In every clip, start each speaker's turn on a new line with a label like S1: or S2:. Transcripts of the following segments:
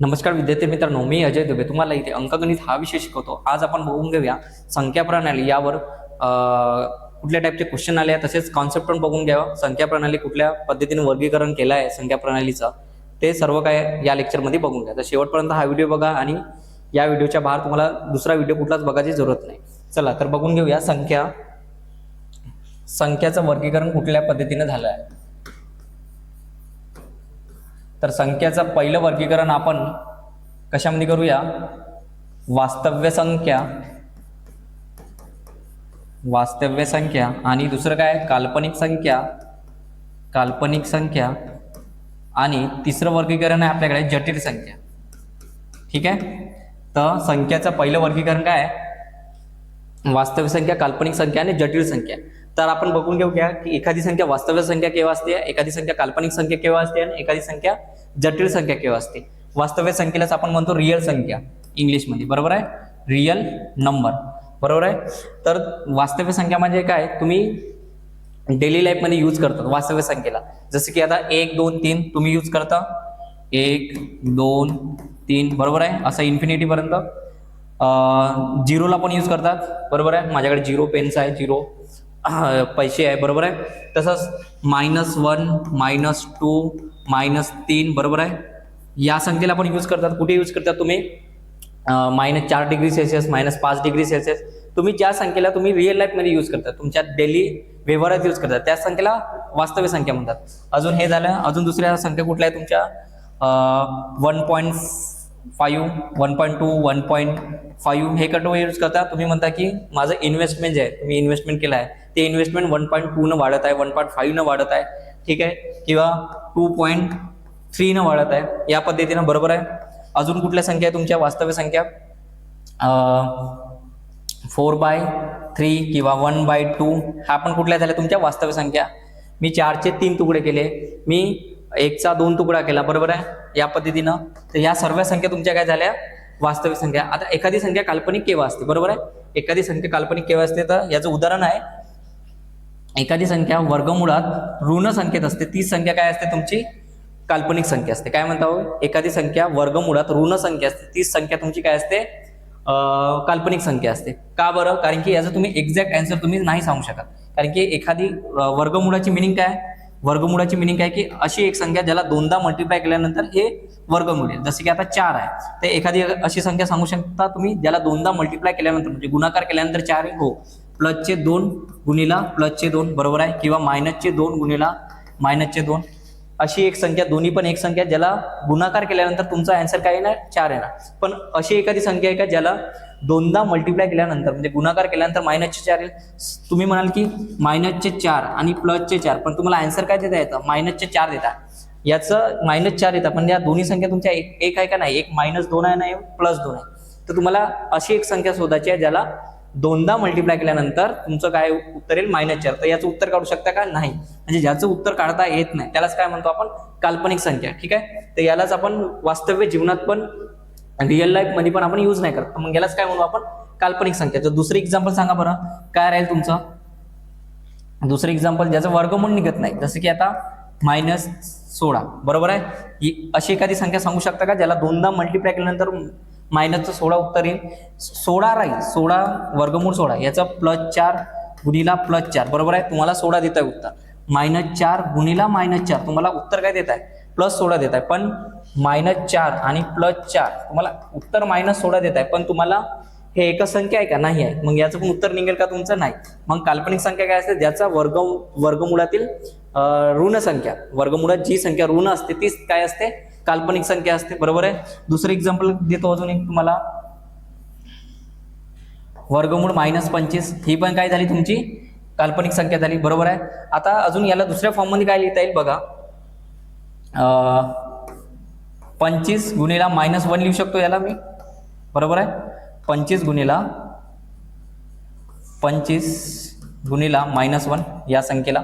S1: नमस्कार विद्यार्थी मित्रांनो, मी अजय दुबे तुम्हाला इथे अंकगणित हा विषय शिकवतो। आज आपण बघून घेऊया संख्या प्रणाली यावर कुठल्या टाईपचे क्वेश्चन आले आहेत, तसेच कॉन्सेप्ट पण बघून घ्यावा। संख्या प्रणाली कुठल्या पद्धतीने वर्गीकरण केलं आहे संख्या प्रणालीचं ते सर्व काय या लेक्चरमध्ये बघून घ्या। तर शेवटपर्यंत हा व्हिडिओ बघा आणि या व्हिडिओच्या बाहेर तुम्हाला दुसरा व्हिडिओ कुठलाच बघायची जरूरत नाही। चला तर बघून घेऊया संख्याचं वर्गीकरण कुठल्या पद्धतीने झालं आहे। तर संख्याचं पहिलं वर्गीकरण आपण कशामध्ये करूया, वास्तव्य संख्या आणि दुसरं काय काल्पनिक संख्या आणि तिसरं वर्गीकरण आहे आपल्याकडे जटिल संख्या। ठीक आहे, तर संख्याचं पहिलं वर्गीकरण काय आहे, वास्तव्य संख्या, काल्पनिक संख्या आणि जटिल संख्या। तर आपण बघून घेऊया की एखादी संख्या वास्तव्य संख्या केव्हा असते, एखादी संख्या काल्पनिक संख्या केव्हा असते आणि एखादी संख्या जटिल संख्या केव्हा असते। वास्तव्य संख्येलाच आपण म्हणतो रिअल संख्या इंग्लिश मध्ये, बरोबर आहे, रिअल नंबर, बरोबर आहे। तर वास्तव्य संख्या म्हणजे काय, तुम्ही डेली लाईफ मध्ये यूज करतात वास्तव्य संख्येला। जसं की आता 1 2 3 तुम्ही यूज करता, 1 2 3, बरोबर आहे, असं इन्फिनिटी पर्यंत। झिरोला पण यूज करतात, बरोबर आहे, माझ्याकडे 0 पेन्स आहे, 0 पैसे आहे, बरोबर आहे। तसंच -1 -2 -3, बरोबर आहे, या संख्येला पण यूज करतात। कुठे यूज करतात तुम्ही, -4 डिग्री सेल्सिअस, -5 डिग्री सेल्सिअस, तुम्ही ज्या संख्येला तुम्ही रिअल लाईफ मध्ये यूज करता, तुमच्या डेली व्यवहारात यूज करतात, त्या संख्येला वास्तव्य संख्या म्हणतात। अजून हे झालं, अजून दुसऱ्या संख्या कुठल्या आहे तुमच्या, 1.5 1.2 1.5 हे कटो यूज करता। तुम्ही म्हणता की माझं इन्व्हेस्टमेंट जे आहे, तुम्ही इन्व्हेस्टमेंट केलं आहे, ते इन्व्हेस्टमेंट 1.2 न वाढत आहे, 1.5 न वाढत आहे, ठीक आहे, किंवा 2.3 न वाढत आहे, या पद्धतीनं, बरोबर आहे। अजून कुठल्या संख्या आहे तुमच्या वास्तव्य संख्या, 4/3 किंवा 1/2, हा पण कुठल्या झाल्या तुमच्या वास्तव्य संख्या। मी 4चे 3 तुकडे केले, मी 1चा 2 तुकडा केला, बरोबर आहे, या पद्धतीनं। तर या सर्व संख्या तुमच्या काय झाल्या, वास्तविक संख्या। आता एखादी संख्या काल्पनिक केव्हा असते, बरोबर आहे, एखादी संख्या काल्पनिक केव्हा असते, तर याचं उदाहरण आहे, एखादी संख्या वर्गमुळात ऋण संख्येत असते, ती संख्या काय असते तुमची, काल्पनिक संख्या असते। काय म्हणता हो, एखादी संख्या वर्गमुळात ऋण संख्या असते, ती संख्या तुमची काय असते, काल्पनिक संख्या असते। का बरं, कारण की याचं तुम्ही एक्झॅक्ट आन्सर तुम्ही नाही सांगू शकत, कारण की एखादी वर्गमुळाची मिनिंग काय, वर्गमुळाची मिनिंग काय की अशी एक संख्या ज्याला दोनदा मल्टिप्लाय केल्यानंतर हे वर्गमूळ आहे। जसे की आता 4 आहे, तर एखादी अशी संख्या सांगू शकता तुम्ही ज्याला दोनदा मल्टिप्लाय केल्यानंतर म्हणजे गुणाकार केल्यानंतर 4 आहे, हो, प्लसचे 2 गुणिला प्लसचे 2, बरोबर आहे, किंवा -2 गुणिला -2, अशी एक संख्या, दोन्ही पण एक संख्या ज्याला गुणाकार केल्यानंतर तुमचा आन्सर काय येणार, 4 येणार। पण अशी एखादी संख्या आहे का ज्याला दोनदा मल्टिप्लाय केल्यानंतर म्हणजे गुणाकार केल्यानंतर -4 येईल। तुम्ही म्हणाल की -4 आणि +4, पण तुम्हाला आन्सर काय देता येतं, -4 देता, याचं -4 येतं, पण या दोन्ही संख्या तुमच्या एक आहे का नाही, एक -2 आहे, नाही +2 आहे। तर तुम्हाला अशी एक संख्या शोधायची आहे ज्याला दोनदा मल्टिप्लाय केल्यानंतर तुमचं काय उत्तर येईल, -4। तर याचं उत्तर काढू शकता का, नाही, म्हणजे ज्याचं उत्तर काढता येत नाही त्यालाच काय म्हणतो आपण, काल्पनिक संख्या। ठीक आहे, तर यालाच आपण वास्तव्य जीवनात पण रिअल लाईफ मध्ये पण आपण यूज नाही करत, मग यालाच काय म्हणू आपण, काल्पनिक संख्या। तर दुसरं एक्झाम्पल सांगा बरं, काय राहील तुमचं दुसरं एक्झाम्पल, ज्याचं वर्गमूळ निघत नाही, जसं की आता -16, बरोबर आहे, ही अशी एखादी संख्या सांगू शकता का ज्याला दोनदा मल्टिप्लाय केल्यानंतर -16 उत्तर येईल। 16 राहील, 16 वर्गमूळ 16, याचं +4 गुणिला +4, बरोबर आहे, तुम्हाला 16 देत आहे उत्तर। -4 गुणिला -4 तुम्हाला उत्तर काय देत आहे, +16 देत आहे, पण -4 आणि +4 तुम्हाला उत्तर -16 देत आहे, पण तुम्हाला हे एकच संख्या आहे का, नाही आहे, मग याचं पण उत्तर निघेल का तुमचं, नाही। मग काल्पनिक संख्या काय असते, ज्याचा वर्गमुळातील ऋण संख्या, वर्गमुळात जी संख्या ऋण असते तीच काय असते, काल्पनिक संख्या असते, बरोबर आहे। दुसरं एक्झाम्पल देतो अजून एक तुम्हाला, वर्गमूळ -25, ही पण काय झाली तुमची काल्पनिक संख्या झाली, बरोबर आहे। आता अजून याला दुसऱ्या फॉर्म मध्ये काय लिहिता येईल बघा, 25 गुणिला -1 लिहू शकतो याला मी, बरोबर आहे, 25 गुणिला -1 या संख्येला।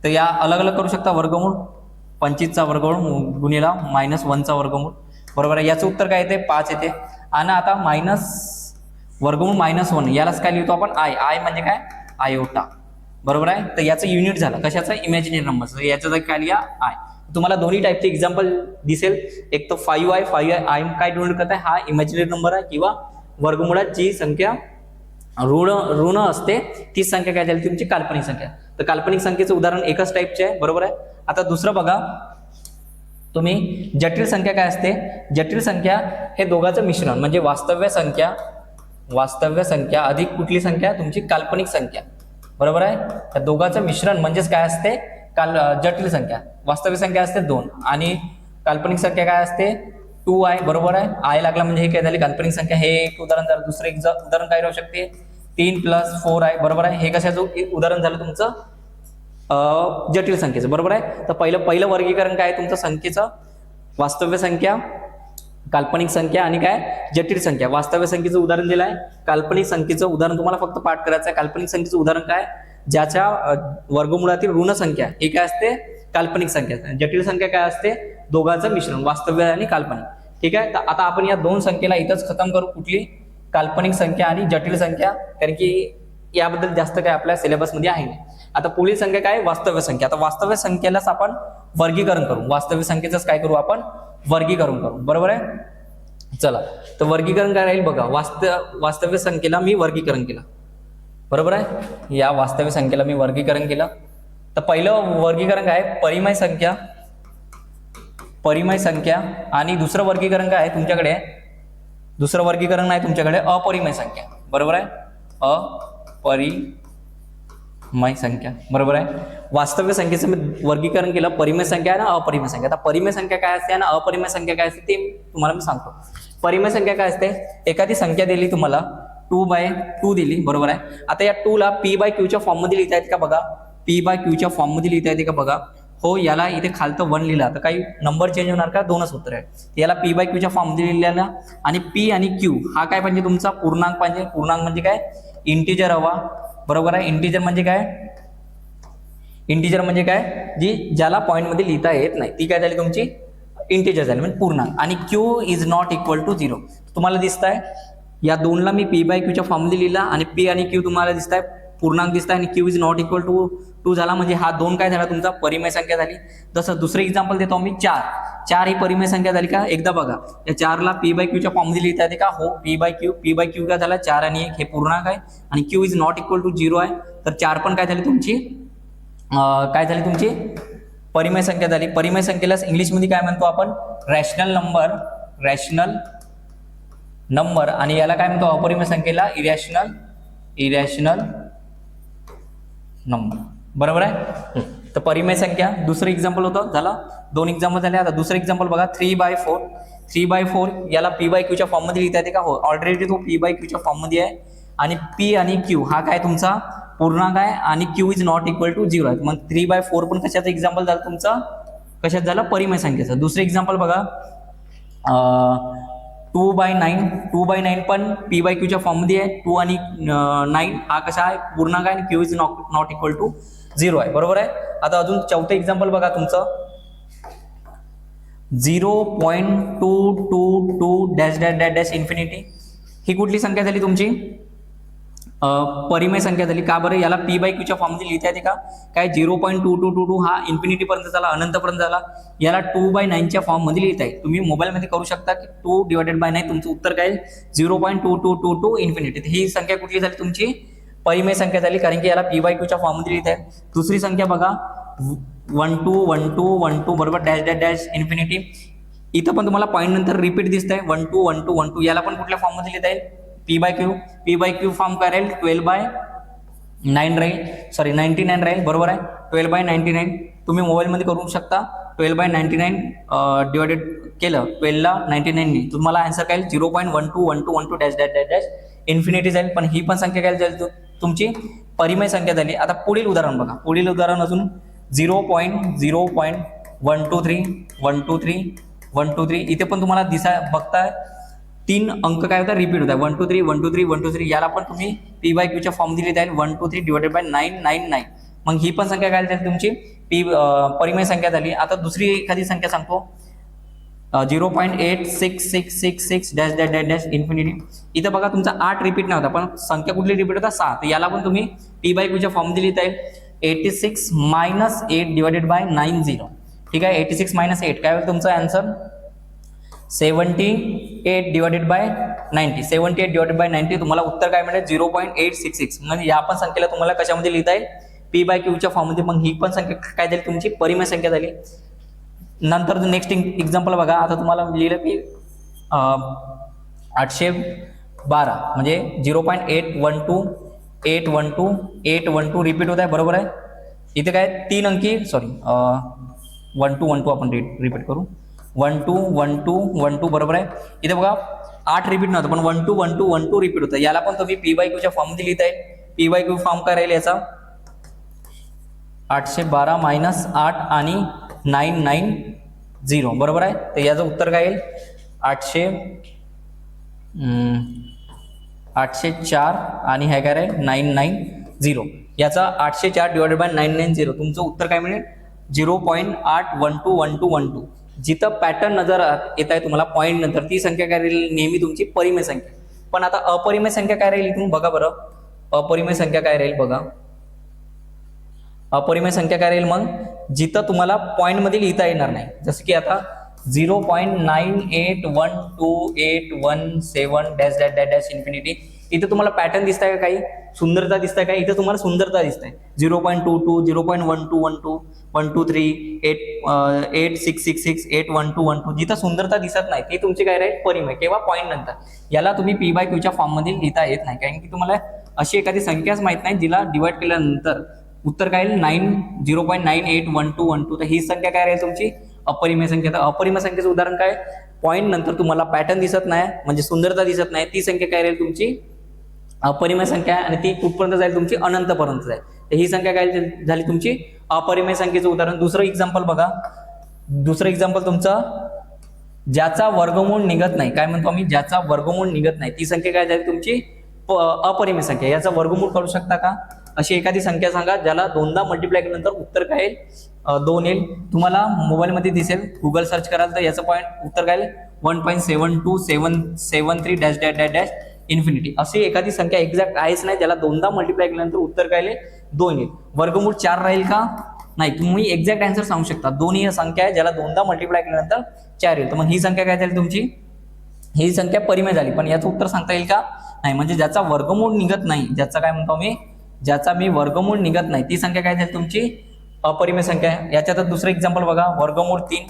S1: तर या अलग अलग करू शकता, वर्गमूळ 25चा वर्गमूळ गुणिला -1चा वर्गमूळ, बरोबर आहे, याचं उत्तर काय येते, 5 येते। आणि आता वर्गमूळ -1 यालाच काय लिहितो आपण, आय म्हणजे काय, आयोटा, बरोबर आहे। तर याचं युनिट झालं कशाचं, इमॅजिनरी नंबरचं, याचं काय लिहा आय। तुम्हाला दोन्ही टाईपचे एक्झाम्पल दिसेल. एक तर 5i आय काय डिनोट करत आहे, हा इमॅजिनरी नंबर आहे किंवा वर्गमुळात जी संख्या ऋण असते तीच संख्या काय झाली तुमची काल्पनिक संख्या. तर काल्पनिक संख्येचं उदाहरण एकच टाईपचे आहे, बरोबर आहे. आता दुसरं बघा तुम्ही, जटिल संख्या काय असते, जटिल संख्या हे दोघांचं मिश्रण म्हणजे वास्तव्य संख्या अधिक कुठली संख्या तुमची काल्पनिक संख्या, बरोबर आहे. त्या दोघांचं मिश्रण म्हणजेच काय असते जटिल संख्या. वास्तविक संख्या असते 2 आणि काल्पनिक संख्या काय असते 2i, बरोबर आहे. आय लागला म्हणजे हे काय झाली काल्पनिक संख्या. हे एक उदाहरण झालं. दुसरं एक उदाहरण काय राहू शकते 3 + 4i, बरोबर आहे. हे कशाचं उदाहरण झालं तुमचं जटिल संख्येचं, बरोबर आहे. तर पहिलं वर्गीकरण काय आहे तुमचं संख्येचं, वास्तव्य संख्या, काल्पनिक संख्या आणि काय जटिल संख्या. वास्तव्य संख्येचं उदाहरण दिलं आहे. काल्पनिक संख्येचं उदाहरण तुम्हाला फक्त पाठ करायचं आहे. काल्पनिक संख्येचं उदाहरण काय, ज्याच्या वर्गमूळातील ऋण संख्या ही काय असते काल्पनिक संख्या. जटिल संख्या काय असते दोघांचं मिश्रण, वास्तव्य आणि काल्पनिक. ठीक आहे. तर आता आपण या दोन संख्येला इथंच खतम करू, कुठली काल्पनिक संख्या आणि जटिल संख्या, कारण की याबद्दल जास्त काय आपल्या सिलेबसमध्ये आहे नाही. आता पुढील संख्या काय वास्तव्य संख्या. आता वास्तव्य संख्येलाच आपण वर्गीकरण करू, वास्तव्य संख्येचंच काय करू आपण वर्गीकरण करू, बरोबर आहे. चला तर वर्गीकरण काय राहील बघा, वास्तव्य संख्येला मी वर्गीकरण केलं, बरोबर आहे. या वास्तव्य संख्येला मी वर्गीकरण केलं. तर पहिलं वर्गीकरण काय परिमेय संख्या आणि दुसरं वर्गीकरण काय आहे तुमच्याकडे, दुसरं वर्गीकरण आहे तुमच्याकडे अपरिमेय संख्या, बरोबर आहे. अपरिमेय संख्या, बरोबर आहे. वास्तव्य संख्येचं मी वर्गीकरण केलं, परिमेय संख्या आणि अपरिमेय संख्या. आता परिमेय संख्या काय असते आणि अपरिमेय संख्या काय असते ते तुम्हाला मी सांगतो. परिमेय संख्या काय असते, एखादी संख्या दिली तुम्हाला 2/2 दिली, बरोबर आहे. आता या 2 ला p/q च्या फॉर्म मध्ये लिहिता येते का बघा, p/q च्या फॉर्म मध्ये लिहिता येते का बघा. हो, याला इथे खालतं 1 लिहिला तर काही नंबर चेंज होणार का, 2च उत्तर आहे. याला p/q च्या फॉर्म मध्ये लिहिलेला आणि p आणि q हा काय म्हणजे तुमचा पूर्णांक पाहिजे. पूर्णांक म्हणजे काय इंटिजर हवा, बरोबर आहे. इंटिजर म्हणजे काय जी ज्याला पॉईंट मध्ये लिहिता येत नाही ती काय झाली तुमची इंटिजर झाली म्हणजे पूर्णांक. आणि q is not equal to 0. तुम्हाला दिसत आहे या 2 ला मी p/q च्या फॉर्म मध्ये लिहिला आणि p आणि q तुम्हाला दिसत आहे पूर्णांक दिसत आहे आणि q is not equal to 2 झाला म्हणजे हा 2 काय झाला तुमचा परिमेय संख्या झाली. जसं दुसरं एक्झाम्पल देतो मी 4 ही परिमेय संख्या झाली का, एकदा बघा या 4 ला p/q च्या फॉर्म मध्ये लिहिता येते का, हो p/q काय झाला 4 आणि 1 हे पूर्णांक आहे आणि q is not equal to 0 आहे. तर 4 पण काय झाली तुमची परिमेय संख्या झाली. परिमेय संख्येला इंग्लिशमध्ये काय म्हणतो आपण रॅशनल नंबर आणि याला काय म्हणतो अपरिमेय संख्येला इरॅशनल नंबर, बरोबर आहे. तर परिमेय संख्या दुसरं एक्झाम्पल होतं, झालं 2 एक्झाम्पल झाले. आता दुसरं एक्झाम्पल बघा 3/4 याला p/q च्या फॉर्म मध्ये लिहिता येते का, हो ऑलरेडी तो p/q च्या फॉर्म मध्ये आहे आणि p आणि q हा काय तुमचा पूर्णांक आहे आणि q is not equal to 0 आहे. मग 3/4 पण कशाचं एक्झाम्पल झालं तुमचं, कशात झालं परिमेय संख्येचं. दुसरं एक्झाम्पल बघा 2/9 पण p/q च्या फॉर्म मध्ये आहे. 2 आणि 9 हा कसा आहे पूर्णांक आहे आणि q is not equal to 0 आहे, बरोबर आहे. आता अजून चौथं एक्झाम्पल बघा तुमचं 0.222 इन्फिनिटी. ही कुठली संख्या झाली तुमची परिमेय संख्या झाली का बरं. याला p/q च्या फॉर्म मध्ये लिहिता येते का, काय 0.2222 हा इन्फिनिटी पर्यंत झाला, अनंतपर्यंत झाला. याला 2/9 च्या फॉर्म मध्ये लिहिता येईल. तुम्ही मोबाईल मध्ये करू शकता की 2/9 तुमचं उत्तर काय 0.2222 इन्फिनिटी. ही संख्या कुठली झाली तुमची परिमेय संख्या झाली, कारण की याला p/q च्या फॉर्म मध्ये लिहिता येईल. दुसरी संख्या बघा 12 बरोबर डॅश इन्फिनिटी. इथं पण तुम्हाला पॉईंट नंतर रिपीट दिसत आहे 12 याला पण कुठल्या फॉर्म मध्ये लिहिता येईल p/q फॉर्म काय राहील 12/9 राहील, सॉरी 99 राहील, बरोबर आहे. 12/99 तुम्ही मोबाईल मध्ये करू शकता. 12/99 डिवायडेड केलं 12 ला 99 ने तुम्हाला आन्सर काय 0.1212 डॅश इन्फिनिटी जाईल. पण ही पण संख्या काय जाईल तुमची परिमेय संख्या झाली. आता पुढील उदाहरण बघा, पुढील उदाहरण अजून 0.123 इथे पण तुम्हाला बघताय 3 अंक काय होता रिपीट होता 123 याला पण तुम्ही p/q च्या फॉर्म दिले जाईल 123 डिवायडेड बाय 999. मग ही पण संख्या काय झाली तुमची परिमेय संख्या झाली. आता दुसरी एखादी संख्या सांगतो 0.86666 डॅश इन्फिनिटी. इथं बघा तुमचा 8 रिपीट नाही होता पण संख्या कुठली रिपीट होता 7. याला पण तुम्ही p/q च्या फॉर्म मध्ये लिहिता येईल 86 - 8 डिवायडेड बाय 90. ठीक आहे. 86 मायनस 8 काय होईल तुमचा answer? 78 divided by 90. 78 divided by 90 तुम्हाला उत्तर काय मिळेल? 0.866. म्हणजे या पण संख्येला तुम्हाला कशामध्ये लिहिता येईल? पी बाय क्यूच्या फॉर्ममध्ये. मग ही पण संख्या काय झाली तुमची? परिमेय संख्या झाली. नंतर नेक्स्ट एक्झाम्पल बघा. आता तुम्हाला लिहिलं की 812 म्हणजे 0.812 रिपीट होत आहे, बरोबर आहे. इथे काय 3 अंकी, सॉरी 12 आपण रिपीट करू. 12 बरोबर आहे. इथे बघा 8 रिपीट नव्हतं पण 12 रिपीट होतं. याला पण तुम्ही पी बाय क्यूच्या फॉर्ममध्ये लिहिता येईल. पी बाय क्यू फॉर्म काय राहील याचा? 812 मायनस 8 आणि 990 बरोबर आहे. तर याचं उत्तर काय येईल? 804 आणि हे काय राहील? 990. याचा 804 डिवायडेड बाय 990 तुमचं उत्तर काय मिळेल? 0.8121212. जिथं पॅटर्न नजर येत आहे तुम्हाला पॉईंट नंतर ती संख्या काय राहील? नेहमी तुमची परिमेय संख्या. पण आता अपरिमेय संख्या काय राहील इथून बघा बरं. अपरिमेय संख्या काय राहील बघा. अपरिमेय संख्या काय राहील? मग जिथं तुम्हाला पॉईंट मध्ये लिहिता येणार नाही. जसं की आता 0.98128117 इन्फिनिटी. इथे तुम्हाला पॅटर्न दिसतंय का? काही सुंदरता दिसतंय का? इथे तुम्हाला सुंदरता दिसतंय. 0.22 0.1212 123 8666 81212 जिथं सुंदरता दिसत नाही ती तुमची काय राहील? परिमेय किंवा पॉईंट नंतर. याला तुम्ही पी बाय क्यूच्या फॉर्म मध्ये लिहिता येत नाही, कारण की तुम्हाला अशी एखादी संख्याच माहित नाही जिला डिवाइड केल्यानंतर उत्तर काय येईल? 0.981212. तर ही संख्या काय राहील तुमची? अपरिमेय संख्या. तर अपरिमेय संख्येचं उदाहरण काय? पॉईंट नंतर तुम्हाला पॅटर्न दिसत नाही म्हणजे सुंदरता दिसत नाही, ती संख्या काय राहील तुमची? अपरिमेय संख्या. आणि ती कुठपर्यंत जाईल तुमची? अनंतपर्यंत जाईल. तर ही संख्या काय झाली तुमची? अपरिमेय संख्येचं उदाहरण. दुसरं एक्झाम्पल बघा. दुसरं एक्झाम्पल तुमचं ज्याचा वर्गमूळ निघत नाही. काय म्हणतो आम्ही? ज्याचा वर्गमूळ निघत नाही ती संख्या काय झाली तुमची? अपरिमेय संख्या. याचा वर्गमूळ करू शकता का? अशी एखादी संख्या सांगा ज्याला दोनदा मल्टिप्लाय केल्यानंतर उत्तर काय येईल? 2 येईल. तुम्हाला मोबाईलमध्ये दिसेल, गुगल सर्च कराल तर याचं पॉईंट उत्तर काय येईल? 1.72773 इन्फिनिटी. अशी एखादी संख्या एक्झॅक्ट आहेच नाही ज्याला दोनदा मल्टिप्लाय केल्यानंतर उत्तर काय येईल? 2 येईल. वर्गमूळ 4 राहील का? नाही. तुम्ही एक्झॅक्ट आन्सर सांगू शकता. 2 ही संख्या आहे ज्याला दोनदा मल्टिप्लाय केल्यानंतर 4 येईल. तर मग ही संख्या काय झाली तुमची? ही संख्या परिमेय झाली. पण याचं उत्तर सांगता येईल का? नाही. म्हणजे ज्याचा वर्गमूळ निघत नाही, ज्याचा काय म्हणतो मी? ज्याचा वर्गमूळ निघत नाही ती संख्या काय झाली तुमची? अपरिमेय संख्या आहे. याच्यात दुसरं एक्झाम्पल बघा. वर्गमूळ 3.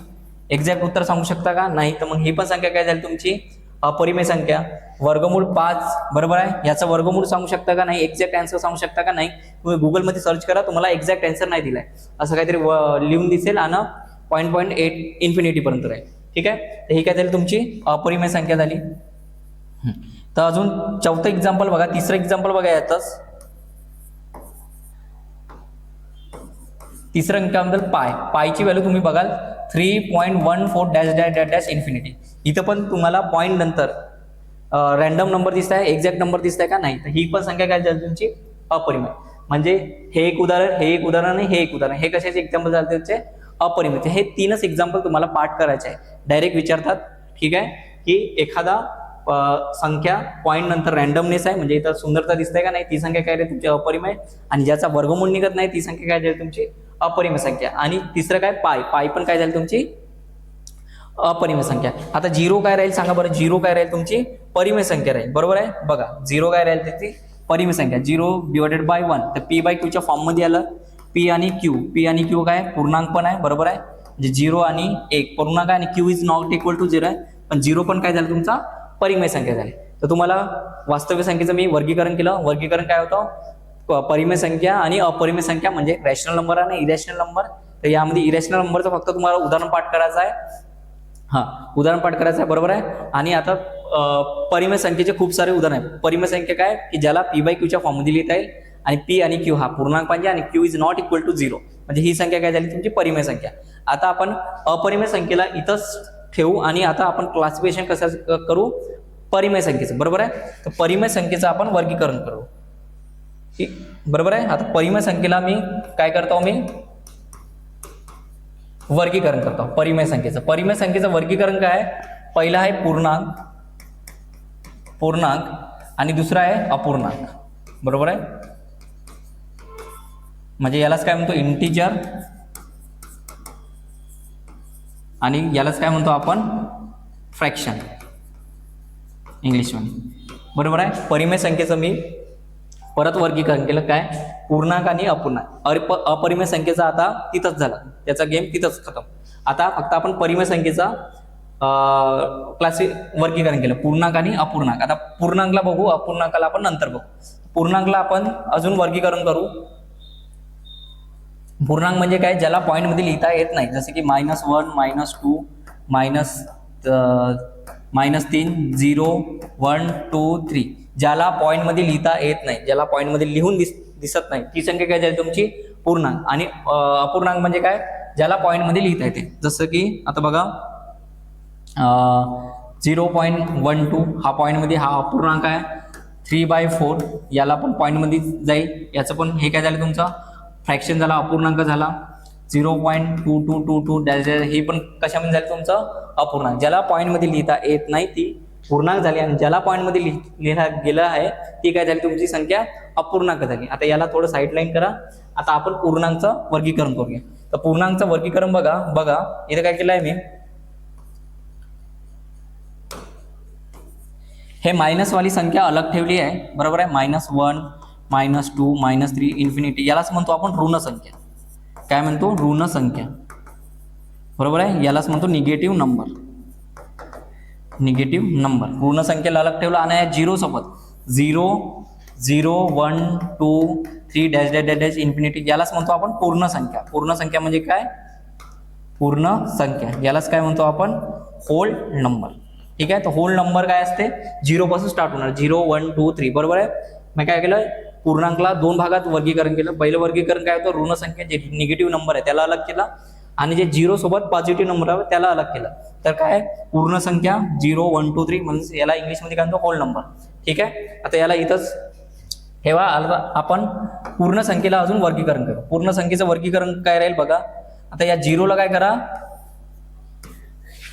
S1: एक्झॅक्ट उत्तर सांगू शकता का? नाही. तर मग ही पण संख्या काय झाली तुमची? अपरिमेय संख्या. वर्गमूळ 5 बरोबर आहे. याचा वर्गमूळ सांगू शकता का? नाही. एक्झॅक्ट आन्सर सांगू शकता का? नाही. तुम्ही गुगलमध्ये सर्च करा, तुम्हाला एक्झॅक्ट आन्सर नाही दिलाय असं काहीतरी लिहून दिसेल आणि 0.8 इन्फिनिटी पर्यंत राहील. ठीक आहे. तर ही काय झाली तुमची? अपरिमेय संख्या झाली. तर अजून चौथं एक्झाम्पल बघा. तिसरं एक्झाम्पल बघा. यातच तिसरं एक्झाम्पल पायची व्हॅल्यू तुम्ही बघाल 3.14 इन्फिनिटी. इथं पण तुम्हाला पॉईंट नंतर रॅन्डम नंबर दिसत आहे, एक्झॅक्ट नंबर दिसत आहे का? नाही. तर ही पण संख्या काय झाली तुमची? अपरिमेय. म्हणजे हे एक उदाहरण, हे एक उदाहरण आणि हे एक उदाहरण, हे कशाचे एक्झाम्पल झाले त्याचे? अपरिमेय. हे 3च एक्झाम्पल तुम्हाला पाठ करायचे आहे. डायरेक्ट विचारतात. ठीक आहे. की एखादा संख्या पॉईंट नंतर रॅन्डमनेस आहे म्हणजे इथं सुंदरता दिसते का? नाही. ती संख्या काय राहील तुमची? अपरिमेय. आणि ज्याचा वर्गमूळ निघत नाही ती संख्या काय झाली तुमची? अपरिमेय संख्या. आणि तिसरं काय? पाय पण काय झाली तुमची? अपरिमेय संख्या. आता 0 काय राहील सांगा बरं. 0 काय राहील तुमची? परिमेय संख्या राहील. बरोबर आहे. बघा 0 काय राहील त्याची? परिमेय संख्या. 0 डिवायडेड बाय 1. तर पी बाय क्यूच्या फॉर्म मध्ये आलं. पी आणि क्यू काय? पूर्णांक पण आहे. बरोबर आहे. म्हणजे 0 आणि 1 पूर्णांक आहे आणि Q is not equal to 0 आहे. पण 0 पण काय झालं तुमचा? परिमेय संख्या झाली. तर तुम्हाला वास्तविक संख्येचं मी वर्गीकरण केलं. वर्गीकरण काय होतं? परिमेय संख्या आणि अपरिमेय संख्या म्हणजे रॅशनल नंबर आणि इरॅशनल नंबर. तर यामध्ये इरॅशनल नंबरचं फक्त तुम्हाला उदाहरण पाठ करायचं आहे. उदाहरण पाठ करायचं आहे. बरोबर आहे. आणि आता परिमेय संख्येचे खूप सारे उदाहरण आहेत. परिमेय संख्या काय? की ज्याला पी बाय क्यूच्या फॉर्म मध्ये लिहिता येईल आणि पी आणि क्यू हा पूर्णांक पाहिजे आणि Q is not equal to 0 म्हणजे ही संख्या काय झाली तुमची? परिमेय संख्या. आता आपण अपरिमेय संख्येला इथंच ठेवू आणि आता आपण क्लासिफिकेशन कसं करू? परिमेय संख्येचं. बरोबर आहे. तर परिमेय संख्येचं आपण वर्गीकरण करू. बरोबर आहे. आता परिमेय संख्येला मी काय करतो? मी वर्गीकरण करतो परिमेय संख्येचं. परिमेय संख्येचं वर्गीकरण काय? पहिला आहे पूर्णांक आणि दुसरा आहे अपूर्णांक. बरोबर आहे. म्हणजे यालाच काय म्हणतो? इंटिजर आणि यालाच काय म्हणतो आपण फ्रॅक्शन इंग्लिशमध्ये. बरोबर आहे. परिमेय संख्येचं मी परत वर्गीकरण केलं, काय पूर्णांक आणि अपूर्णांक. अपरिमेय संख्येचा आता तिथंच झाला, त्याचा गेम तिथंच खतम. आता फक्त आपण परिमेय संख्येचा वर्गीकरण केलं, पूर्णांक आणि अपूर्णांक. आता पूर्णांकला बघू, अपूर्णांकाला आपण नंतर बघू. पूर्णांकला आपण अजून वर्गीकरण करू. पूर्णांक म्हणजे काय, ज्याला पॉईंटमध्ये लिहिता येत नाही, जसे की -1 -2 -3 0 1 2 3. ज्याला पॉईंटमध्ये लिहिता येत नाही, ज्याला पॉईंटमध्ये लिहून दिसत नाही, ती संख्या काय झाली तुमची पूर्णांक. आणि अपूर्णांक म्हणजे काय, ज्याला पॉईंटमध्ये लिहिता येते. जसं की आता बघा 0.12 हा पॉईंटमध्ये, हा अपूर्णांक आहे. 3/4 याला पण पॉईंटमध्ये जाईल, याचं पण हे काय झालं तुमचं फ्रॅक्शन झाला, अपूर्णांक झाला. 0.2222 हे पण कशामध्ये झालं तुमचं अपूर्णांक. ज्याला पॉईंटमध्ये लिहिता येत नाही ती पूर्णांक झाली, आणि ज्याला पॉईंटमध्ये लिहिला गेलं आहे ती काय झाली तुमची संख्या अपूर्णांक झाली. आता याला थोडं साईडलाईन करा. आता आपण पूर्णांकचं वर्गीकरण करूया. तर पूर्णांकचं वर्गीकरण बघा इथे काय केलं आहे मी, हे मायनस वाली संख्या अलग ठेवली आहे. बरोबर आहे. -1 -2 -3 इन्फिनिटी, यालाच म्हणतो आपण ऋण संख्या. काय म्हणतो, ऋण संख्या. बरोबर आहे. यालाच म्हणतो निगेटिव्ह नंबर. निगेटिव्ह नंबर ऋण संख्येला अलग ठेवला. आणि या 0 सोबत 0 0 1 2 3 डॅश डॅश डॅश इन्फिनिटी, यालाच म्हणतो आपण पूर्ण संख्या. पूर्ण संख्या म्हणजे काय, पूर्ण संख्या, यालाच काय म्हणतो आपण होल नंबर. ठीक आहे. तर होल नंबर काय असते, 0 पासून स्टार्ट होणार, 0 1 2 3. बरोबर आहे. मी काय केलं, पूर्णांकला 2 भागात वर्गीकरण केलं. पहिलं वर्गीकरण काय होतं, ऋण संख्या जे निगेटिव्ह नंबर आहे त्याला अलग केला, आणि जे 0 सोबत पॉझिटिव्ह नंबर आहे त्याला अलग केलं. तर काय पूर्ण संख्या 0 1 2 3 म्हणजे याला इंग्लिशमध्ये काय म्हणतो होल नंबर. ठीक आहे. आता याला इथंच ठेवा. आपण पूर्ण संख्येला अजून वर्गीकरण करू. पूर्ण संख्येचं वर्गीकरण काय राहील बघा. आता या 0ला काय करा,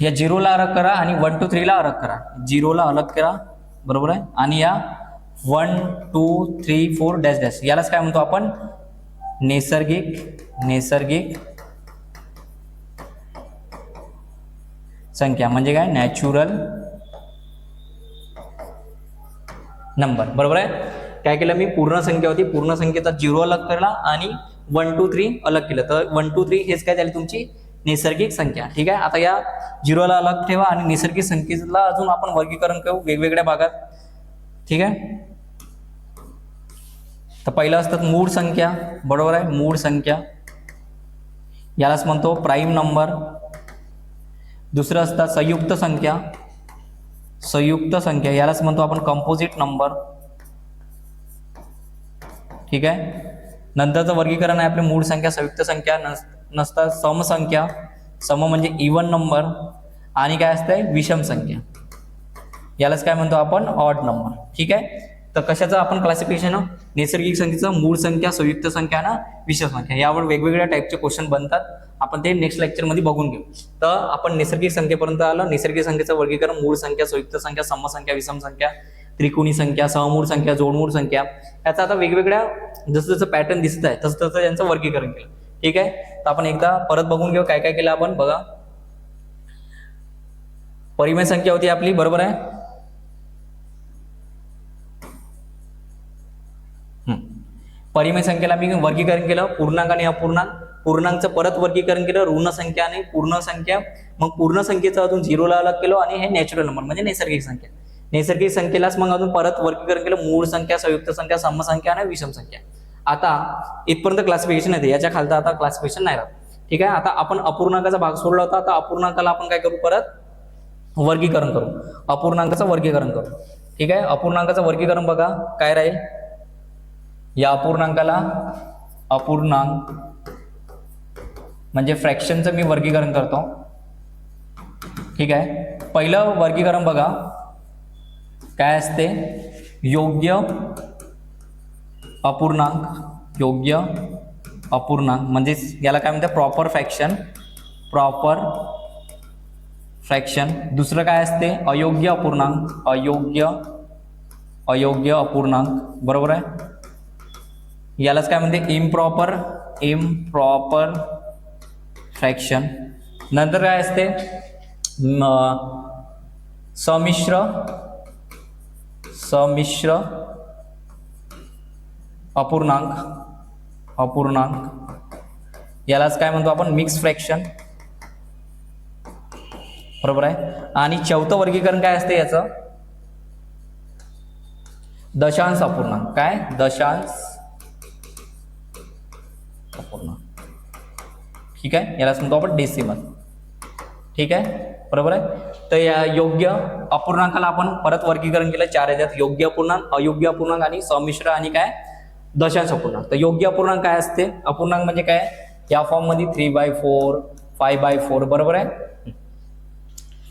S1: या 0ला अलग करा, आणि 1 2 3 ला अलग करा. 0ला अलग करा. बरोबर आहे. आणि या 1 2 3 4 डॅश डॅश यालाच काय म्हणतो आपण नैसर्गिक संख्या, म्हणजे काय नॅचरल नंबर. बरोबर आहे. काय केलं मी, पूर्ण संख्या होती, पूर्ण संख्येचा 0 अलग केला आणि 1 2 3 अलग केलं. तर 1 2 3 हेच काय झाली तुमची नैसर्गिक संख्या. ठीक आहे. आता या 0ला अलग ठेवा, आणि नैसर्गिक संख्येला अजून आपण वर्गीकरण करू वेगवेगळ्या भागात. ठीक आहे. तर पहिलं असतात मूळ संख्या. बरोबर आहे. मूळ संख्या यालाच म्हणतो प्राईम नंबर. दुसरं असतात संयुक्त संख्या. संयुक्त संख्या यालाच म्हणतो आपण कंपोजिट नंबर. ठीक आहे. नंतरचं वर्गीकरण आहे आपले मूळ संख्या, संयुक्त संख्या नसतात समसंख्या. सम म्हणजे इवन नंबर. आणि काय असतंय विषम संख्या, यालाच काय म्हणतो आपण ऑड नंबर. ठीक आहे. तर कशाचं आपण क्लासिफिकेशन, नैसर्गिक संख्येचं मूळ संख्या, संयुक्त संख्या ना विषम संख्या, यावर वेगवेगळ्या टाईपचे क्वेश्चन बनतात. आपण ते नेक्स्ट लेक्चरमध्ये बघून घेऊ. तर आपण नैसर्गिक संख्येपर्यंत आलं. नैसर्गिक संख्येचं वर्गीकरण मूळ संख्या, संयुक्त संख्या, समसंख्या, विषम संख्या, त्रिकोणी संख्या, सहमूळ संख्या, जोडमूळ संख्या, याचा आता वेगवेगळ्या जसं जसं पॅटर्न दिसत आहे तसं तसं यांचं वर्गीकरण केलं. ठीक आहे. तर आपण एकदा परत बघून घेऊ काय काय केलं आपण. बघा, परिमेय संख्या होती आपली. बरोबर आहे. परिमेय संख्येला मी वर्गीकरण केलं, पूर्णांक आणि अपूर्णांक. पूर्णांकचं परत वर्गीकरण केलं, ऋण संख्या आणि पूर्ण संख्या. मग पूर्ण संख्येचं अजून 0ला अलग केलं, आणि हे नॅचरल नंबर म्हणजे नैसर्गिक संख्या. नैसर्गिक संख्येलाच मग अजून परत वर्गीकरण केलं, मूळ संख्या, संयुक्त संख्या, समसंख्या आणि विषम संख्या. आता इथपर्यंत क्लासिफिकेशन येते, याच्या खालचा आता क्लासिफिकेशन नाही राहत. ठीक आहे. आता आपण अपूर्णांकाचा भाग सोडला होता. आता अपूर्णांकाला आपण काय करू, परत वर्गीकरण करू. अपूर्णांकाचं वर्गीकरण करू. ठीक आहे. अपूर्णांकाचं वर्गीकरण बघा काय राहील. या अपूर्णांकाला अपूर्णांक म्हणजे फ्रॅक्शनचं मी वर्गीकरण करतो. ठीक आहे. पहिलं वर्गीकरण बघा काय असते, योग्य अपूर्णांक. योग्य अपूर्णांक म्हणजे याला काय म्हणतात प्रॉपर फ्रॅक्शन. Proper fraction. दुसरं काय असते अयोग्य अपूर्णांक. अयोग्य अपूर्णांक. बरोबर आहे. यालाच काय म्हणते इम्प्रॉपर फ्रॅक्शन. नंतर काय असते संमिश्र अपूर्णांक यालाच काय म्हणतो आपण मिक्स फ्रॅक्शन, बरोबर आहे. आणि चौथं वर्गीकरण काय असते याचं दशांश अपूर्णांक. काय दशांश अपूर्णांक, ठीक आहे, यालाच म्हणतो आपण डेसिमल, ठीक आहे, बरोबर आहे. तर या योग्य अपूर्णांकाला आपण परत वर्गीकरण केलं 4 ह्याच्यात, योग्य अपूर्णांक, अयोग्य अपूर्णांक आणि संमिश्र आणि काय दशांश अपूर्णांक. तर योग्य अपूर्णांक काय असते, अपूर्णांक म्हणजे काय या फॉर्म मध्ये 3/4 5/4, बरोबर आहे.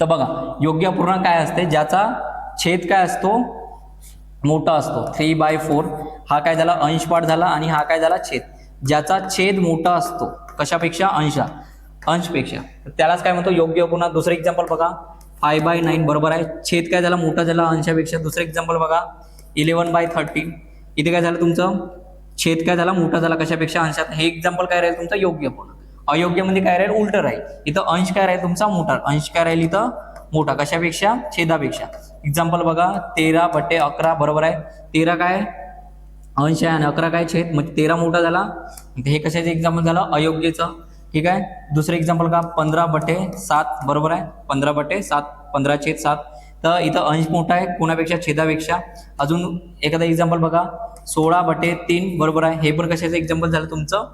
S1: तर बघा योग्य अपूर्णांक काय असते, ज्याचा छेद काय असतो मोठा असतो. 3/4 हा काय झाला अंशपाठ झाला आणि हा काय झाला छेद. ज्याचा छेद मोठा असतो कशापेक्षा अंशपेक्षा, त्यालाच काय म्हणतो योग्य अपूर्णांक. दुसरं एक्झाम्पल बघा 5/9, बरोबर आहे. छेद काय झाला मोठा झाला अंशापेक्षा. दुसरं एक्झाम्पल बघा 11/13, इथे काय झालं तुमचं छेद काय झाला मोठा झाला कशापेक्षा अंशात. हे एक्झाम्पल काय राहील तुमचा योग्य अपूर्णांक. अयोग्य मध्ये काय राहील उलट राहील, इथं अंश काय राहील तुमचा मोठा, अंश काय राहील इथं मोठा कशापेक्षा छेदापेक्षा. एक्झाम्पल बघा 13/11, बरोबर आहे. 13 काय अंश आहे आणि 11 काय छेद, मग 13 मोठा झाला. हे कशाचं एक्झाम्पल झालं अयोग्यचं, ठीक आहे. दुसरं एक्झाम्पल का 15/7, बरोबर आहे. 15/7 15/7, तर इथं अंश मोठा आहे कोणापेक्षा छेदापेक्षा. अजून एखादा एक्झाम्पल बघा 16/3, बरोबर आहे. हे पण कशाचं एक्झाम्पल झालं तुमचं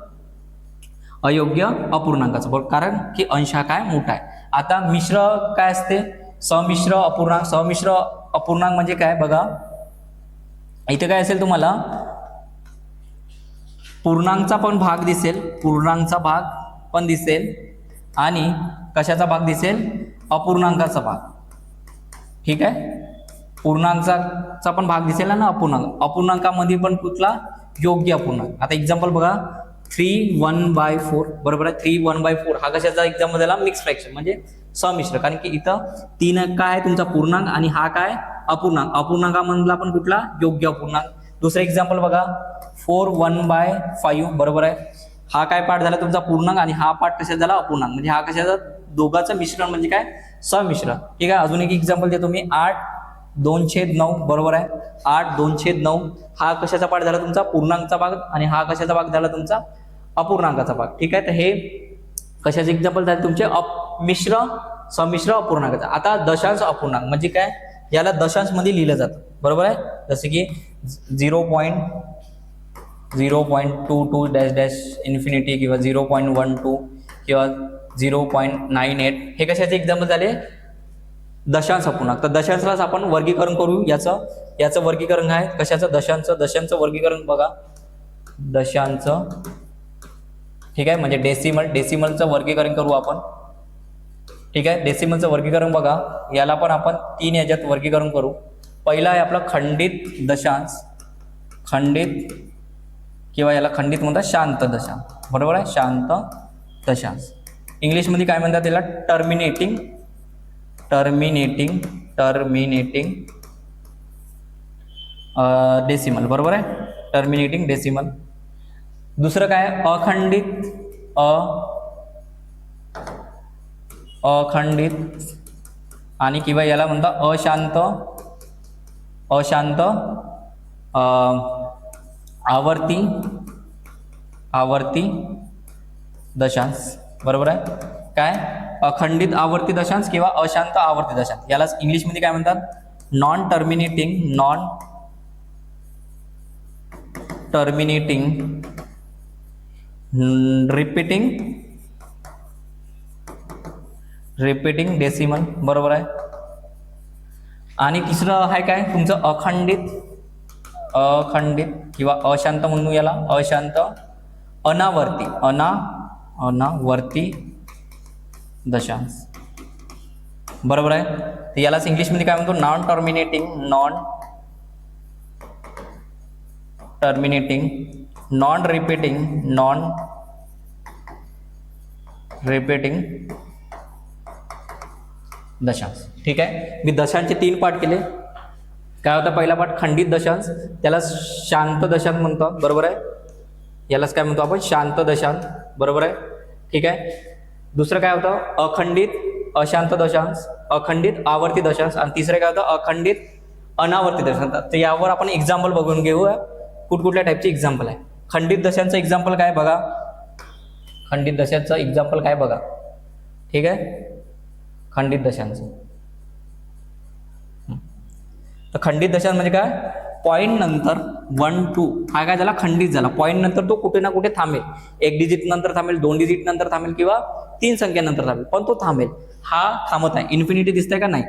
S1: अयोग्य अपूर्णांकाचं, बरोबर, कारण की अंश हा काय मोठा आहे. आता मिश्र काय असते संमिश्र अपूर्णांक. संमिश्र अपूर्णांक म्हणजे काय बघा, इथे काय असेल तुम्हाला पूर्णांकचा पण भाग दिसेल, पूर्णांकचा भाग पण दिसेल आणि कशाचा भाग दिसेल अपूर्णांकाचा भाग, ठीक आहे. पूर्णांकाचा पण भाग दिसेल ना अपूर्णांक. अपूर्णांकामध्ये पण कुठला योग्य अपूर्णांक. आता एक्झाम्पल बघा 3/1/4, बरोबर आहे. 3/1/4 हा कशाचा एक्झाम्पल झाला मिक्स फ्रॅक्शन म्हणजे संमिश्र, कारण की इथं 3 काय आहे तुमचा पूर्णांक आणि हा काय अपूर्णांक. अपूर्णांकामधला पण कुठला योग्य अपूर्णांक. दुसरं एक्झाम्पल बघा 4/1/5, बरोबर आहे. हा काय पार्ट झाला तुमचा पूर्णांक आणि हा पार्ट कशाचा झाला अपूर्णांक, म्हणजे हा कशाचा दोघांचं मिश्रण म्हणजे काय संमिश्र, ठीक आहे. अजून एक एक्झाम्पल देतो मी 8/2/9, बरोबर आहे. 8/2/9 हा कशाचा पार्ट झाला तुमचा पूर्णांकाचा भाग आणि हा कशाचा भाग झाला तुमचा अपूर्णांकाचा भाग, ठीक आहे. तर हे कशाचे एक्झाम्पल झाले तुमचे संमिश्र अपूर्णांकाचा. आता दशांश अपूर्णांक म्हणजे काय, याला दशांश मध्ये लिहिलं जातं, बरोबर आहे. जसे की 0.0.22 किंवा 0.12 किंवा 0.98 हे कशाचे एक्झाम्पल झाले दशांश अपूर्णांक. तर दशांशालाच आपण वर्गीकरण करू. याचं वर्गीकरण आहे कशाचं दशांचं वर्गीकरण बघा दशांश, ठीक आहे, म्हणजे डेसिमलचं वर्गीकरण करू आपण, ठीक आहे. डेसिमलचं वर्गीकरण बघा, याला पण आपण 3 याच्यात वर्गीकरण करू. पहिला आहे आपला खंडित दशांश, खंडित किंवा याला खंडित म्हणतात शांत दशांश, बरोबर आहे. शांत दशांश इंग्लिशमध्ये काय म्हणतात त्याला टर्मिनेटिंग डेसिमल, बरोबर आहे. Terminating decimal. दुसरं काय अखंडित आणि किंवा याला म्हणतात अशांत आवर्ती दशांश, बरोबर आहे. काय अखंडित आवर्ती दशांश किंवा अशांत आवर्ती दशांश, यालाच इंग्लिशमध्ये काय म्हणतात नॉन टर्मिनेटिंग रिपीटिंग डेसिमल, बरोबर आहे. आणि तिसरं आहे काय तुमचं अखंडित किंवा अशांत म्हणू याला अशांत अनावर्ती दशांश, बरोबर आहे. तर यालाच इंग्लिशमध्ये काय म्हणतो नॉन टर्मिनेटिंग नॉन रिपीटिंग दशांश, ठीक आहे. मी दशांशचे 3 पार्ट केले. काय होता पहिला पार्ट खंडित दशांश, त्याला शांत दशांश म्हणतात, बरोबर आहे. यालाच काय म्हणतो आपण शांत दशांश, बरोबर आहे, ठीक आहे. दुसरं काय होतं अखंडित अशांत दशांश, अखंडित आवर्ती दशांश आणि तिसरं काय होतं अखंडित अनावर्ती दशांश. तर यावर आपण एक्झाम्पल बघून घेऊया कुठकुठल्या टाईपचे एक्झाम्पल आहे. खंडित दशांचं एक्झाम्पल काय बघा, खंडित दशांचं एक्झाम्पल काय बघा. ठीक आहे, खंडित दशांश. तर खंडित दशांश म्हणजे काय, पॉईंट नंतर 1 2 हा काय झाला खंडित झाला. पॉईंट नंतर तो कुठे ना कुठे थांबेल, 1 डिजिट नंतर थांबेल, 2 डिजिट नंतर थांबेल किंवा 3 संख्येनंतर थांबेल, पण तो थांबेल. हा थांबत आहे. इन्फिनिटी दिसतंय का नाही,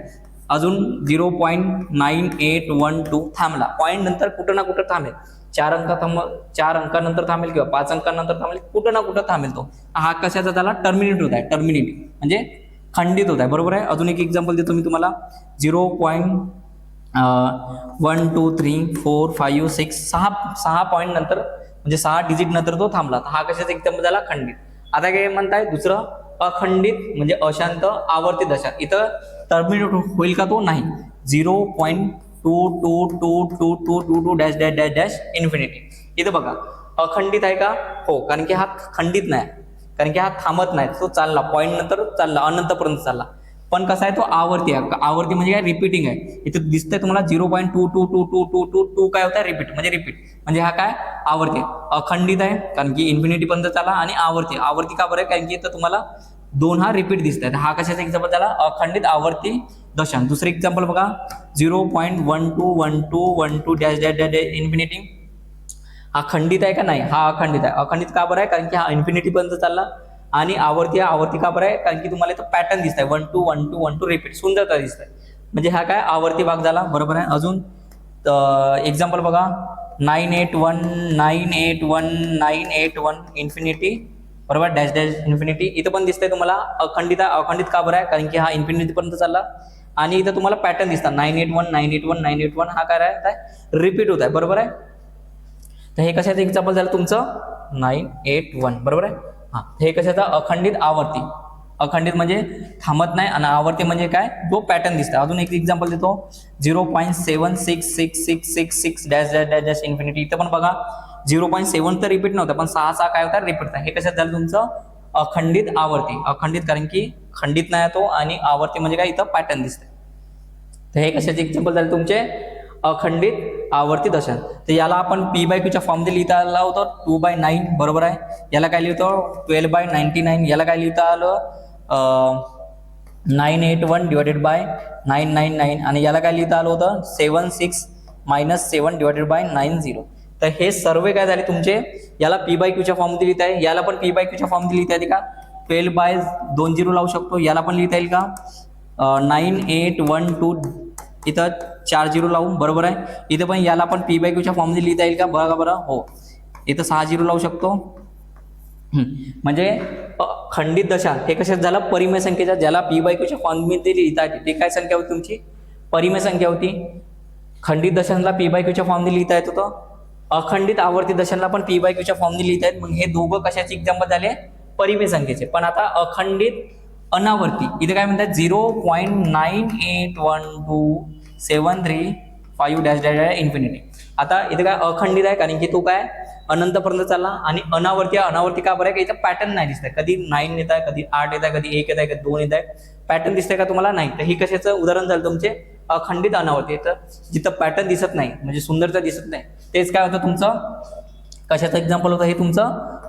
S1: अजून 0.9812 थांबला. पॉईंट नंतर कुठं ना कुठं थांबेल, 4 अंकानंतर थांबेल किंवा 5 अंकानंतर थांबेल, कुठं ना कुठं थांबेल तो. हा कशाचा झाला, टर्मिनेट होत आहे. टर्मिनेट म्हणजे खंडित होत आहे. बरोबर आहे. अजून एक एक्झाम्पल देतो मी तुम्हाला. 0.1 2 3 4 5 6 सहा पॉईंट नंतर म्हणजे 6 डिजिट नंतर तो थांबला. हा कशाचा एक्झाम्पल झाला, खंडित. आता काय म्हणताय दुसरं अखंडित म्हणजे अशांत आवर्ती दशा. इथं टर्मिनेट होईल का तो, नाही. 0.222222 dash dash dash dash infinity. इथं बघा अखंडित आहे का, हो, कारण की हा खंडित नाही, कारण की हा थांबत नाही, तो चालला, पॉईंट नंतर चालला, अनंतपर्यंत चालला. पण कसा आहे तो आवर्ती आहे. आवर्ती म्हणजे काय, रिपीटिंग आहे. इथं दिसतंय तुम्हाला 0.222222 काय होतं, रिपीट म्हणजे रिपीट म्हणजे हा काय आवर्ती आहे. अखंडित आहे कारण की इन्फिनिटी पर्यंत चालला, आणि आवर्ती. आवर्ती का बरं आहे, कारण की इथं तुम्हाला 2 हा रिपीट दिसत आहे. हा कशाचा एक्झाम्पल झाला, अखंडित आवर्ती दशांश. दुसरं एक्झाम्पल बघा, 0.121212 डॅश डॅश डॅश इन्फिनिटी. हा खंडित आहे का, नाही, हा अखंडित आहे. अखंडित का बरं आहे, कारण की हा इन्फिनिटी पर्यंत चालला, आणि आवर्ती का बरं आहे, कारण की तुम्हाला इथं पॅटर्न दिसत आहे, 1 2 1 2 1 2 रिपीट, सुंदरता दिसत आहे. म्हणजे हा काय आवर्ती भाग झाला. बरोबर आहे. अजून एक्झाम्पल बघा, 981 इन्फिनिटी, बरोबर, डॅश डॅश इन्फिनिटी. इथं पण दिसतंय तुम्हाला अखंडित. अखंडित का बरं आहे, कारण की हा इन्फिनिटी पर्यंत चालला, आणि इथं तुम्हाला पॅटर्न दिसतात 981 हा काय आहे, रिपीट होत आहे. बरोबर आहे. तर हे कशाचं एक्झाम्पल झालं तुमचं 981. बरोबर आहे. हा, हे कशाचा, अखंडित आवर्ती. अखंडित म्हणजे थांबत नाही, आणि आवर्ती म्हणजे काय, जो पॅटर्न दिसतो. अजून एक एक्झाम्पल देतो, 0.76666 dash dash dash dash infinity. इथं पण बघा 0.7 तर रिपीट नव्हतं, पण 6 काय होता, रिपीट होता. हे कशात झालं तुमचं अखंडित आवर्ती. अखंडित कारण की खंडित नाही तो, आणि आवर्ती म्हणजे काय, इथं पॅटर्न दिसतंय. तर हे कशाचे एक्झाम्पल झाले तुमचे अखंडित आवर्ती दशांश. तर याला आपण p/q च्या फॉर्म मध्ये लिहिता आला होता 2/9. बरोबर आहे. याला काय लिहितो 12/99. याला काय लिहिता आलं 981 डिवायडेड बाय 999. आणि याला काय लिहिता आलं होतं 76 - 7 डिवायडेड बाय 90. तर हे सर्व काय झाले तुमचे, याला p/q च्या फॉर्म मध्ये लिहिता येईल. याला पण p/q च्या फॉर्म मध्ये लिहिता येते का, 12/20 लावू शकतो. याला पण लिहिता येईल का 9812 इथं 4 0 लावून. बरोबर आहे. इथं पण याला पण p/q च्या फॉर्म मध्ये लिहिता येईल का, बघा बरं, हो. इथं 6 0 लावू शकतो. म्हणजे खंडित दशा हे कशात झालं, परिमेय संख्येच्या, ज्याला p/q च्या फॉर्म मध्ये लिहिता येते. ते काय संख्या होती तुमची, परिमेय संख्या होती. खंडित दशांना p/q च्या फॉर्म मध्ये लिहिता येत होतं. अखंडित आवर्ती दशांना पण p/q च्या फॉर्म मध्ये लिहिता येत. मग हे दोघं कशाचे एक्झाम्पल झाले, परिमेय संख्येचे. पण आता अखंडित अनावर्ती इथे काय म्हणतात 0.981273 डॅश डॅश इन्फिनिटी. आता इथे काय अखंडित आहे कारण की तो काय अनंतपर्यंत चालला, आणि अनावर्ती का बरं आहे, का इथं पॅटर्न नाही दिसत आहे. कधी 9 येत आहे, कधी 8 येत आहे, कधी 1 येत आहे, कधी 2 येत आहे. पॅटर्न दिसतंय का तुम्हाला, नाही. तर ही कशाचं उदाहरण झालं तुमचे अखंडित अनावर्ती. तर जिथं पॅटर्न दिसत नाही म्हणजे सुंदरता दिसत नाही, तेच काय होतं तुमचं कशाचं एक्झाम्पल होतं, हे तुमचं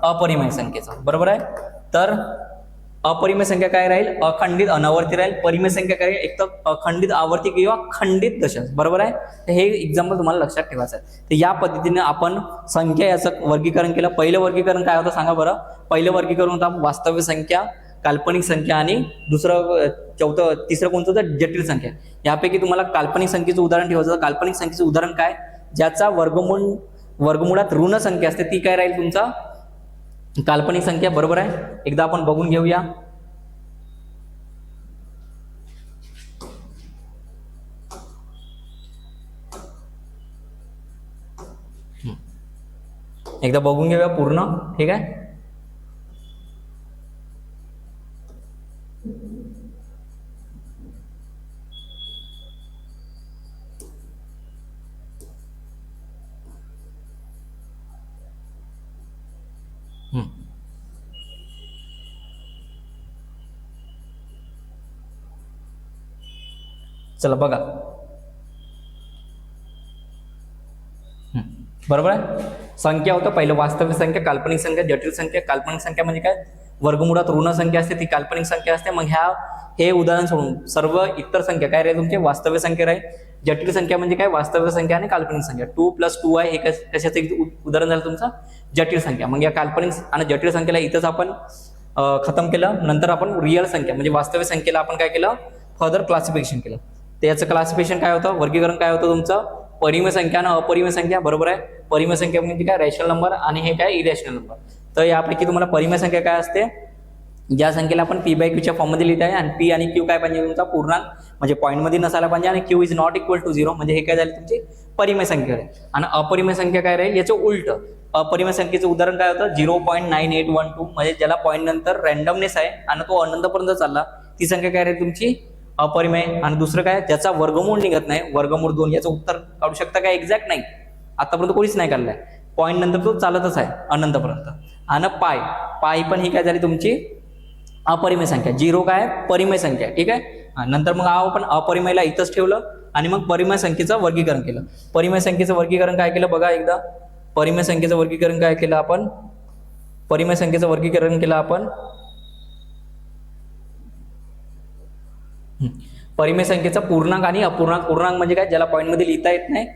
S1: अपरिमेय संख्येचं. बरोबर आहे. तर अपरिमेय संख्या काय राहील, अखंडित अनावर्ती राहील. परिमेय संख्या काय, एक तर अखंडित आवर्ती किंवा खंडित दशांश. बरोबर आहे. तर हे एक्झाम्पल तुम्हाला लक्षात ठेवायचं आहे. तर या पद्धतीने आपण संख्या याचं वर्गीकरण केलं. पहिलं वर्गीकरण काय होतं सांगा बरं. पहिलं वर्गीकरण होतं वास्तविक संख्या, काल्पनिक संख्या, आणि तिसरं कोणतं होतं, जटिल संख्या. यापैकी तुम्हाला काल्पनिक संख्येचं उदाहरण ठेवायचं. काल्पनिक संख्येचं उदाहरण काय, ज्याचा वर्गमूळात ऋण संख्या असते, ती काय राहील तुमचा काल्पनिक संख्या. बरोबर आहे. एकदा आपण बघून घेऊया. एकदा बघून घेऊया पूर्ण. ठीक आहे. चला बघा, बरोबर आहे. संख्या होतं पहिलं वास्तविक संख्या, काल्पनिक संख्या, जटिल संख्या. काल्पनिक संख्या म्हणजे काय, वर्गमुळात ऋण संख्या असते ती काल्पनिक संख्या असते. मग हे उदाहरण सोडून सर्व इतर संख्या काय राहील तुमचे वास्तविक संख्या राहील. जटिल संख्या म्हणजे काय, वास्तविक संख्या आणि काल्पनिक संख्या. 2 + 2 आहे, हे कशाचं उदाहरण झालं तुमचं जटिल संख्या. मग या काल्पनिक आणि जटिल संख्येला इथंच आपण खतम केलं. नंतर आपण रिअल संख्या म्हणजे वास्तविक संख्येला आपण काय केलं, फर्दर क्लासिफिकेशन केलं. तर याचं क्लासिफिकेशन काय होतं, वर्गीकरण काय होतं तुमचं, परिमेय संख्या आणि अपरिमेय संख्या. बरोबर आहे. परिमेय संख्या म्हणजे काय, रॅशनल नंबर आणि हे काय, इरॅशनल नंबर. तर यापैकी तुम्हाला परिमेय संख्या काय असते, ज्या संख्येला आपण p/q फॉर्ममध्ये लिहित आहे आणि p आणि q काय पाहिजे तुमचा पूर्णांक म्हणजे पॉईंटमध्ये नसायला पाहिजे आणि q is not equal to 0 म्हणजे हे काय झाले तुमची परिमेय संख्या आहे. आणि अपरिमेय संख्या काय राहील, याचं उलट. अपरिमेय संख्येचं उदाहरण काय होतं, 0.9812 म्हणजे ज्याला पॉईंट नंतर रँडमनेस आहे आणि तो अनंतपर्यंत चालला, ती संख्या काय राहील तुमची अपरिमेय. आणि दुसरं काय, ज्याचा वर्गमूळ निघत नाही, वर्गमूळ 2. याचं उत्तर काढू शकता काय, एक्झॅक्ट नाही, आतापर्यंत कोणीच नाही काढलाय. पॉईंट नंतर तो चालतच आहे अनंतपर्यंत. आणि पाय पण ही काय झाली तुमची अपरिमेय संख्या. 0 काय परिमेय संख्या. ठीक आहे. नंतर मग आपण अपरिमेयला इथंच ठेवलं आणि मग परिमेय संख्येचं वर्गीकरण केलं. परिमेय संख्येचं वर्गीकरण काय केलं बघा एकदा. परिमेय संख्येचं वर्गीकरण काय केलं आपण, परिमेय संख्येचं वर्गीकरण केलं आपण. परिमेय संख्येचा पूर्णांक आणि अपूर्णांक. पूर्णांक म्हणजे काय, ज्याला पॉईंटमध्ये लिहिता येत नाही.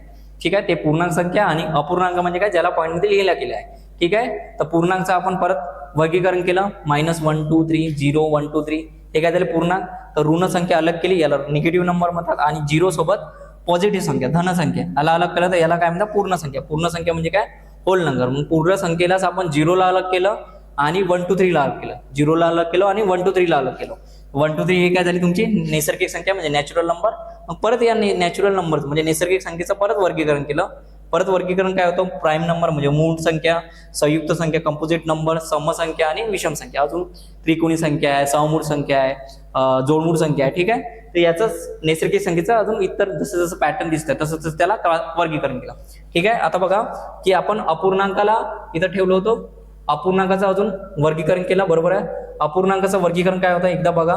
S1: ठीक आहे, ते पूर्णांक संख्या. आणि अपूर्णांक म्हणजे काय, ज्याला पॉईंटमध्ये लिहिला गेला आहे. ठीक आहे. तर पूर्णांकचं आपण परत वर्गीकरण केलं. -1 2 3 0 1 2 3 हे काय झाले पूर्णांक. तर ऋण संख्या अलग केली, याला निगेटिव्ह नंबर म्हणतात. आणि 0 सोबत पॉझिटिव्ह संख्या धन संख्या याला अलग केलं तर याला काय म्हणतात पूर्ण संख्या. पूर्ण संख्या म्हणजे काय, होल नंबर. मग पूर्ण संख्येलाच आपण 0 ला अलग केलं आणि 1 2 3 ला अलग केलं. 0 ला अलग केलं आणि 1 2 3 ला अलग केलं. 1 2 3 हे काय झाली तुमची नैसर्गिक संख्या म्हणजे नॅचरल नंबर. मग परत या नॅचरल नंबर म्हणजे नैसर्गिक संख्येचं परत वर्गीकरण केलं. परत वर्गीकरण काय होतं, प्राईम नंबर म्हणजे मूळ संख्या, संयुक्त संख्या, कंपोजिट नंबर, समसंख्या आणि विषम संख्या. अजून त्रिकोणी संख्या आहे, सममूळ संख्या आहे, जोडमूळ संख्या आहे. ठीक आहे. तर याचंच नैसर्गिक संख्येचं अजून इतर जसं जसं पॅटर्न दिसतं तसं तसं त्याला वर्गीकरण केलं. ठीक आहे. आता बघा की आपण अपूर्णांकाला इथं ठेवलं होतं, अपूर्णांकाचं अजून वर्गीकरण केलं. बरोबर आहे. अपूर्णांकाचं वर्गीकरण काय होतं एकदा बघा.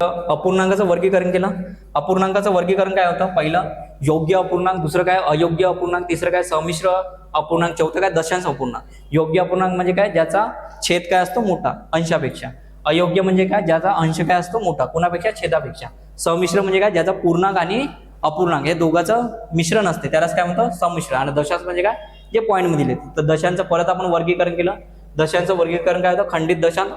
S1: अपूर्णांकाचं वर्गीकरण केलं. अपूर्णांकाचं वर्गीकरण काय होतं, पहिलं योग्य अपूर्णांक, दुसरं काय अयोग्य अपूर्णांक, तिसरं काय संमिश्र अपूर्णांक, चौथं काय दशांश अपूर्णांक. योग्य अपूर्णांक म्हणजे काय, ज्याचा छेद काय असतो मोठा अंशापेक्षा. अयोग्य म्हणजे काय, ज्याचा अंश काय असतो मोठा कोणापेक्षा, छेदापेक्षा. संमिश्र म्हणजे काय, ज्याचा पूर्णांक आणि अपूर्णांक हे दोघांचं मिश्रण असते त्यालाच काय म्हणतो संमिश्र. आणि दशांश म्हणजे काय, जे पॉईंट मध्ये लिहिते. तर दशांचं परत आपण वर्गीकरण केलं. दशांचं वर्गीकरण काय होतं, खंडित दशांश,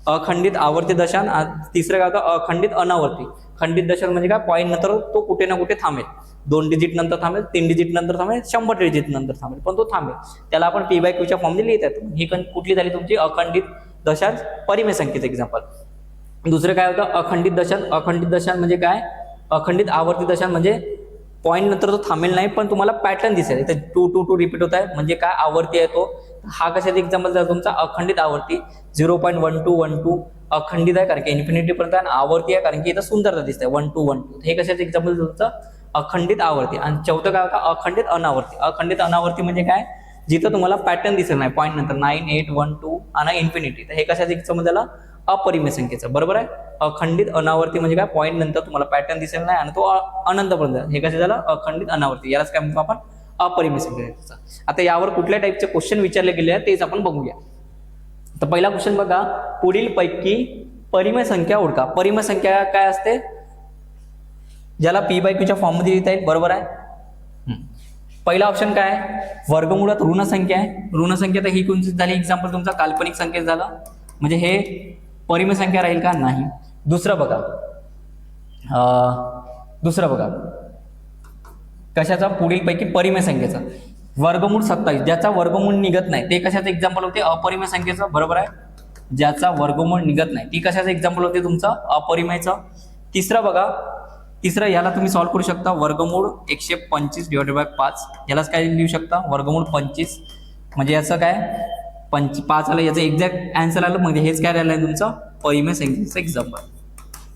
S1: अखंडित आवर्ती दशांश, तिसरं काय होतं अखंडित अनावर्ती. खंडित दशांश म्हणजे काय, पॉईंट नंतर तो कुठे ना कुठे थांबेल. 2 डिजिट नंतर थांबेल, 3 डिजिट नंतर थांबेल, 100 डिजिट नंतर थांबेल, पण तो थांबेल. त्याला आपण p/q फॉर्ममध्ये लिहित आहे. ही कुठली झाली तुमची अखंडित दशांश परिमेय संख्येचं एक्झाम्पल. दुसरं काय होतं अखंडित दशांश. अखंडित दशांश म्हणजे काय, अखंडित आवर्ती दशांश म्हणजे पॉईंट नंतर तो थांबेल नाही पण तुम्हाला पॅटर्न दिसेल. इथे 2 2 2 रिपीट होत आहे म्हणजे काय, आवर्ती आहे तो. हा कशाचा एक्झाम्पल झाला तुमचा अखंडित आवर्ती. 0.1212 अखंडित आहे कारण की इन्फिनिटी पर्यंत, आणि आवर्ती आहे कारण की इथं सुंदरता दिसते 1 2 1 2. हे कशाचं एक्झाम्पल तुमचं अखंडित आवर्ती. आणि चौथं काय होतं अखंडित अनावर्ती. अखंडित अनावर्ती म्हणजे काय, जिथं तुम्हाला पॅटर्न दिसेल नाही पॉईंट नंतर 9 8 1 2 आणि इन्फिनिटी. तर हे कशाचं एक्झाम्पल झालं अपरिमेय संख्येचं. बरोबर आहे. अखंडित अनावर्ती म्हणजे काय, पॉईंट नंतर तुम्हाला पॅटर्न दिसेल नाही आणि तो अनंतपर्यंत. हे कसं झालं अखंडित अनावर्ती. यालाच काय म्हणतो आपण अपरिमेय संख्या. आता यावर कुठल्या टाईपचे क्वेश्चन विचारले गेले आहेत तेच आपण बघूया. तर पहिला क्वेश्चन बघा, पुढील पैकी परिमेय संख्या ओळखा. परिमेय संख्या काय असते, ज्याला p/q फॉर्म मध्ये लिहिता येईल. बरोबर आहे. पहिला ऑप्शन काय आहे, वर्गमुळात ऋण संख्या आहे. ऋण संख्या तर ही कोणती झाली एक्झाम्पल तुमचा काल्पनिक संख्या झाला म्हणजे हे परिमेय संख्या राहील का, नाही. दुसरं बघा कशाचा, पुढील पैकी परिमेय संख्येचा. वर्गमूळ 27 ज्याचा वर्गमूळ निघत नाही ते कशाचं एक्झाम्पल होते अपरिमेय संख्येचं. बरोबर आहे. ज्याचा वर्गमूळ निघत नाही ती कशाचं एक्झाम्पल होते तुमचं अपरिमेयचं. तिसरं बघा, तिसरं याला तुम्ही सॉल्व्ह करू शकता. वर्गमूळ 125 / 5 यालाच काय लिहू शकता वर्गमूळ 25 म्हणजे याचं काय 5 आलं, याचं एक्झॅक्ट आन्सर आलं म्हणजे हेच काय राहिलं तुमचं परिमेय संख्येचं एक्झाम्पल.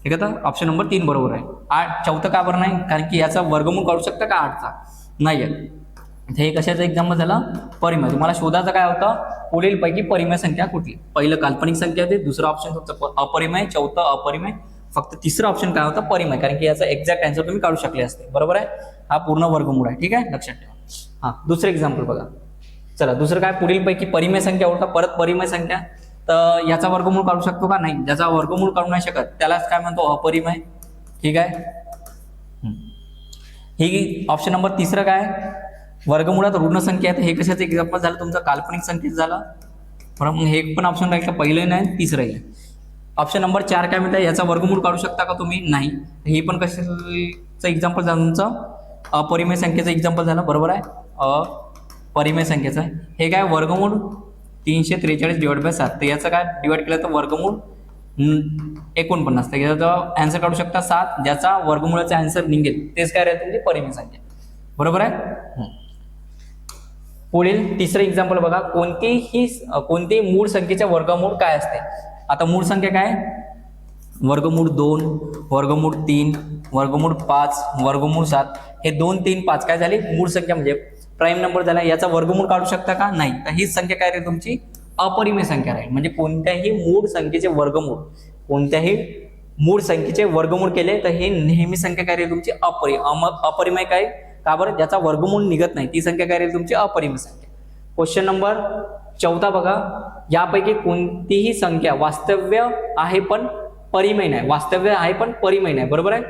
S1: ठीक आहे. तर ऑप्शन नंबर 3 बरोबर आहे. 8 चौथं का बरं नाही, कारण की याचा वर्गमूळ काढू शकता का 8चा नाही आहे. हे कशाचं एक्झाम्पल झालं परिमेय. तुम्हाला शोधायचं काय होतं, पुढील पैकी परिमेय संख्या कुठली. पहिलं काल्पनिक संख्या होते, दुसरं ऑप्शन तुमचं अपरिमेय, चौथं अपरिमेय, फक्त तिसरं ऑप्शन काय होतं, परिमेय, कारण की याचा एक्झॅक्ट आन्सर तुम्ही काढू शकले असते. बरोबर आहे, हा पूर्ण वर्गमूळ आहे. ठीक आहे, लक्षात ठेवा. हा दुसरं एक्झाम्पल बघा. चला दुसरं काय, पुढीलपैकी परिमेय संख्या ओळखा. परत परिमेय संख्या, तर याचा वर्गमूळ काढू शकतो का, नाही. ज्याचा वर्गमूळ काढू नाही शकत त्यालाच काय म्हणतो, अपरिमेय. ठीक आहे, ही ऑप्शन नंबर तिसरं काय, वर्गमुळात ऋण संख्या आहे. हे कशाचं एक्झाम्पल झालं, तुमचं काल्पनिक संख्येचं झालं. बरं, मग हे पण ऑप्शन राहील का, पहिलं नाही तिसरं येईल. ऑप्शन नंबर 4 काय म्हणतात, याचा वर्गमूळ काढू शकता का तुम्ही, नाही. हे पण कशाचं एक्झाम्पल झालं, तुमचं अपरिमेय संख्येचं एक्झाम्पल झालं. बरोबर आहे, अपरिमेय संख्येचं. हे काय, वर्गमूळ 343 डिवाइड बाय 7. तर याचं काय डिवाइड केलं तर वर्गमूळ 49. तर याचा आन्सर काढू शकता 7. ज्याचा वर्गमूळाचा आन्सर निघेल तेच काय राहील तुमची परिमेय संख्या. बरोबर आहे. पुढील तिसरं एक्झाम्पल बघा. कोणतीही मूळ संख्येचे वर्गमूळ काय असते. आता मूळ संख्या काय, वर्गमूळ 2, वर्गमूळ 3, वर्गमूळ 5, वर्गमूळ 7. हे 2, 3, 5 काय झाली, मूळ संख्या म्हणजे प्राईम नंबर झाला. याचा वर्गमूळ काढू शकता का, नाही. तर हीच संख्या काय राहील तुमची, अपरिमेय संख्या राहील. म्हणजे कोणत्याही मूळ संख्येचे वर्गमूळ, कोणत्याही मूळ संख्येचे वर्गमूळ केले तर हे नेहमी संख्या काय राहील तुमची, अपरिमेय. काय का बरं, ज्याचा वर्गमूळ निघत नाही ती संख्या काय राहील तुमची, अपरिमेय संख्या. क्वेश्चन नंबर 14 बघा. यापैकी कोणतीही संख्या वास्तव्य आहे पण परिमेय नाही. वास्तव्य आहे पण परिमेय नाही. बरोबर आहे,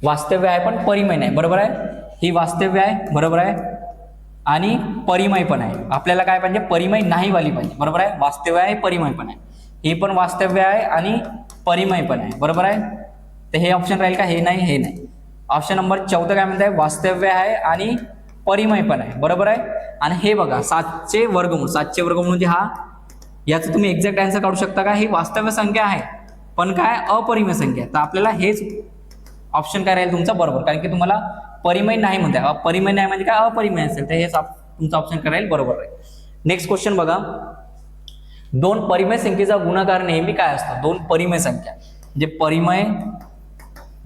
S1: वास्तव्य आहे पण परिमेय नाही. बरोबर आहे, ही वास्तव्य आहे. बरोबर आहे, आणि परिमेय पण आहे. आपल्याला काय पाहिजे, परिमेय नाही वाली पाहिजे. बरोबर आहे, वास्तव्य आहे, परिमेय पण आहे. हे पण वास्तव्य आहे आणि परिमेय पण आहे. बरोबर आहे, तर हे ऑप्शन राहील का, हे नाही, हे नाही. ऑप्शन नंबर 14 काय म्हणताय, वास्तव्य आहे आणि परिमेय पण आहे. बरोबर आहे, आणि हे बघा 7चे वर्गमूळ. 7चे वर्गमूळ म्हणजे हा, याचं तुम्ही एक्झॅक्ट आन्सर काढू शकता का, ही वास्तव्य संख्या आहे पण काय, अपरिमेय संख्या. तर आपल्याला हेच ऑप्शन काय राहील तुमचा, बरोबर, कारण की तुम्हाला परिमेय नाही म्हणताय. अपरिमेय नाही म्हणजे काय, अपरिमेय असेल, तर हेच तुमचा ऑप्शन काय राहील, बरोबर राहील. नेक्स्ट क्वेश्चन बघा. 2 परिमेय संख्येचा गुणाकार नेहमी काय असतो. 2 परिमेय संख्या म्हणजे परिमेय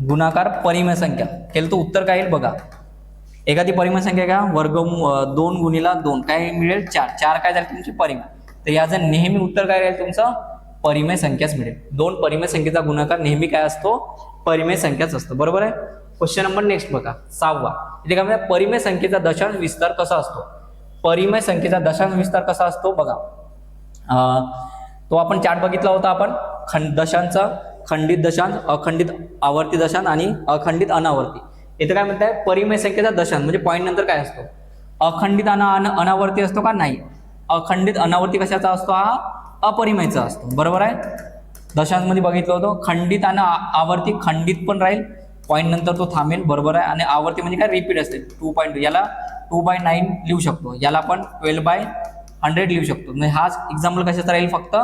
S1: गुणाकार परिमेय संख्या केलं तर उत्तर काय येईल बघा. एखादी परिमेय संख्या का, 2 गुणिला 2 काय मिळेल, 4. 4 काय झालं तुमची परिमेय. तर याचं नेहमी उत्तर काय राहील तुमचं, परिमेय संख्याच मिळेल. 2 परिमेय संख्येचा गुणाकार नेहमी काय असतो, परिमेय संख्याच असतो. बरोबर आहे. क्वेश्चन नंबर नेक्स्ट बघा, 6वा. इथे काय म्हणतात, परिमेय संख्येचा दशांश विस्तार कसा असतो. परिमेय संख्येचा दशांश विस्तार कसा असतो बघा. तो आपण चार्ट बघितला होता आपण, दशांचा खंडित दशांश, अखंडित आवर्ती दशांश आणि अखंडित अनावर्ती. इथे काय म्हणताय, परिमेय संख्येचा दशांश म्हणजे पॉईंट नंतर काय असतो, अखंडित अनावर्ती असतो का, नाही. अखंडित अनावर्ती कशाचा असतो, हा अपरिमेयचा असतो. बरोबर आहे, दशांश मध्ये बघितलं होतं. खंडित आणि आवर्ती, खंडित पण राहील, पॉईंट नंतर तो थांबेल. बरोबर आहे, आणि आवर्ती म्हणजे काय, रिपीट असते. 2.2 याला 2/9 लिहू शकतो, याला आपण 12/100 लिहू शकतो. म्हणजे हाच एक्झाम्पल कशाचा राहील, फक्त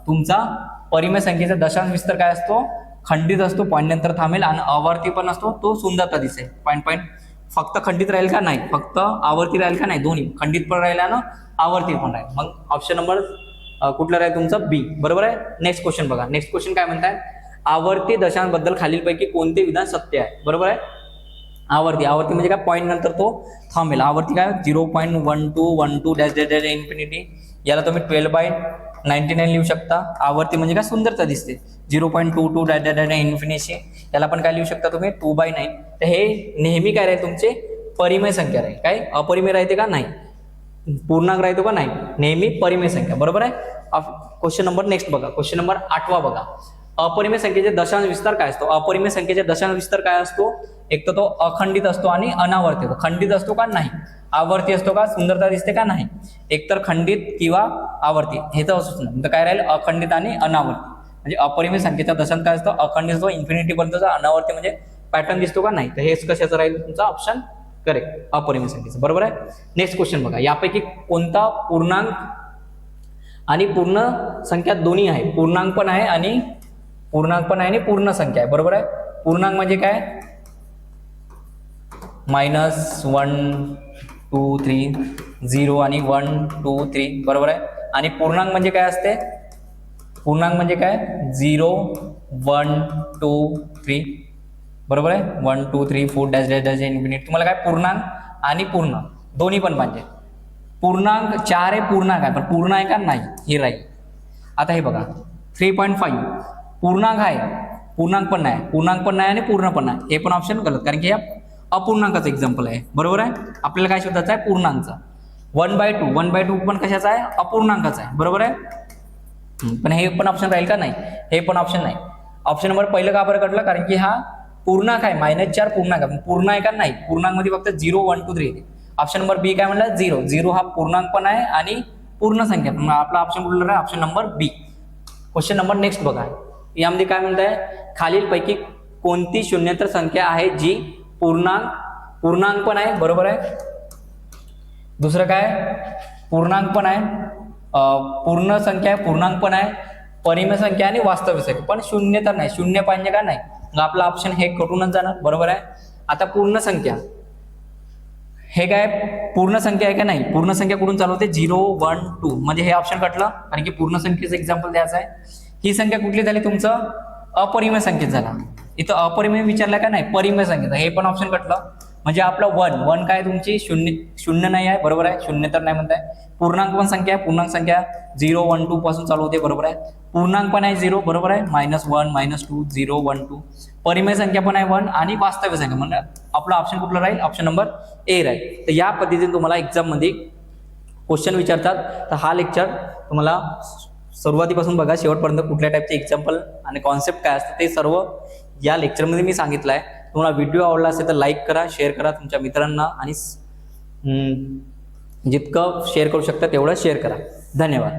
S1: तुमचा परिमेय संख्येचा दशांश विस्तार काय असतो, खंडित असतो, पॉईंट नंतर थांबेल, आणि आवर्ती पण असतो, तो सुंदरता दिसेल. पॉईंट फक्त खंडित राहील का, नाही. फक्त आवर्ती राहील का, नाही. दोन्ही खंडित पण राहील आणि आवर्ती पण राहील. मग ऑप्शन नंबर कुठला राहील तुमचा, बी. बरोबर आहे. नेक्स्ट क्वेश्चन बघा. नेक्स्ट क्वेश्चन काय म्हणताय, आवर्ती दशांबद्दल खालीलपैकी कोणते विधान सत्य आहे. बरोबर आहे. आवर्ती म्हणजे काय, पॉईंट नंतर तो थांबेल. आवर्ती काय, 0.1212 डॅश डॅश डॅश इन्फिनिटी, याला तुम्ही 12/99 लिहू शकता. आवर्ती म्हणजे काय, सुंदरता दिसते. 0.22 डॅश डॅश डॅश इन्फिनिटी, याला पण काय लिहू शकता तुम्ही, 2/9. तर हे नेहमी काय राहील तुमचे, परिमेय संख्या राहील. काय अपरिमेय राहते का, नाही. पूर्णांक राहतो का, नाही. नेहमी परिमेय संख्या. बरोबर आहे. क्वेश्चन नंबर नेक्स्ट बघा. क्वेश्चन नंबर 8वा बघा. अपरिमेय संख्येचे दशांश विस्तार काय असतो. अपरिमेय संख्येचे दशांश विस्तार काय असतो, एक तर तो अखंडित असतो आणि अनावर्ती असतो. खंडित असतो का, नाही. आवर्ती असतो का, सुंदरता दिसते का, नाही. एकतर खंडित किंवा आवर्ती, हे तर असूच नाही. तर काय राहील, अखंडित आणि अनावर्ती. म्हणजे अपरिमेय संख्येचा दशांश काय असतो, अखंडित असतो, इन्फिनिटी पर्यंतचा. अनावर्ती म्हणजे पॅटर्न दिसतो का, नाही. तर हेच कशाचं राहील तुमचा ऑप्शन करेक्ट, अपरिमेय संख्येचं. बरोबर आहे. नेक्स्ट क्वेश्चन बघा. यापैकी कोणता पूर्णांक आणि पूर्ण संख्या दोन्ही आहे. पूर्णांक पण आहे आणि पूर्ण संख्या आहे. बरोबर आहे. पूर्णांक म्हणजे काय, -1 2 3 0 आणि 1 2 3. बरोबर आहे. आणि पूर्णांक म्हणजे काय असते, पूर्णांक म्हणजे काय, 0 1 2 3. बरोबर आहे. 1 2 3 4 डॅश डॅश डॅश इन्फिनिटी. तुम्हाला काय, पूर्णांक आणि पूर्ण दोन्ही पण पाहिजे. पूर्णांक 4 हे पूर्णांक आहे, पण पूर्ण आहे का, नाही. हे राहील. आता हे बघा, 3.5 पूर्णांक आहे पूर्णांक पण नाही, पूर्णांक पण नाही आणि पूर्ण पण नाही, हे पण ऑप्शन गलत, कारण की हे अपूर्णांकाचं एक्झाम्पल आहे. बरोबर आहे. आपल्याला काय शोधायचं आहे? पूर्णांकचा. 1/2, 1/2 पण कशाचा आहे? अपूर्णांकाचा आहे. बरोबर आहे. पण हे पण ऑप्शन राहील का? नाही, हे पण ऑप्शन नाही. ऑप्शन नंबर पहिलं का बरं कटलं? कारण की हा पूर्णांक आहे, -4 पूर्णांक आहे. पूर्ण आहे का? नाही, पूर्णांकमध्ये फक्त 0, 1, 2, 3 येते. ऑप्शन नंबर बी काय म्हणलं? 0. 0 हा पूर्णांक पण आहे आणि पूर्ण संख्या. मग आपला ऑप्शन कुठला आहे? ऑप्शन नंबर बी. क्वेश्चन नंबर नेक्स्ट बघा. यामध्ये काय म्हणत आहे? खालीलपैकी कोणती शून्येतर संख्या आहे जी पूर्णांक पण आहे? बरोबर आहे. दुसरं काय? पूर्णांक पण आहे, पूर्ण संख्या आहे, पूर्णांक पण आहे, परिमेय संख्या आणि वास्तविक संख्या, पण शून्य तर नाही. शून्य पाहिजे का? नाही. मग आपला ऑप्शन हे कटूनच जाणार. बरोबर आहे. आता पूर्ण संख्या, हे काय पूर्ण संख्या आहे का? नाही. पूर्ण संख्या कुठून चालू होते? 0, 1, 2, म्हणजे हे ऑप्शन कटलं, कारण की पूर्ण संख्येचं एक्झाम्पल द्यायचं आहे. ही संख्या कुठली झाली? तुमचं अपरिमेय संख्येत झाला. इथं अपरिमेय विचारलं का? नाही, परिमेय संख्येचा, हे पण ऑप्शन कटलं. म्हणजे आपलं 1 काय तुमची? शून्य नाही आहे. बरोबर आहे. शून्य तर नाही म्हणताय. पूर्णांक पण संख्या आहे, पूर्णांक संख्या 0, 1, 2 पासून चालू होते. बरोबर आहे. पूर्णांक पण आहे 0. बरोबर आहे. -1, -2, 0, 1, 2. परिमेय संख्या पण आहे 1 आणि वास्तविक संख्या, म्हणजे आपला ऑप्शन कुठला राहील? ऑप्शन नंबर ए राहील. तर या पद्धतीने तुम्हाला एक्झाम मध्ये क्वेश्चन विचारतात. तर हा लेक्चर तुम्हाला सुरुवातीपासून बघा शेवटपर्यंत कुठल्या टाईपचे एक्झाम्पल आणि कॉन्सेप्ट काय असतं ते सर्व या लेक्चरमध्ये मी सांगितलं आहे. तुम्हाला व्हिडिओ आवडला असेल तर लाईक करा, शेअर करा तुमच्या मित्रांना, आणि जितकं शेअर करू शकता तेवढं शेअर करा. धन्यवाद.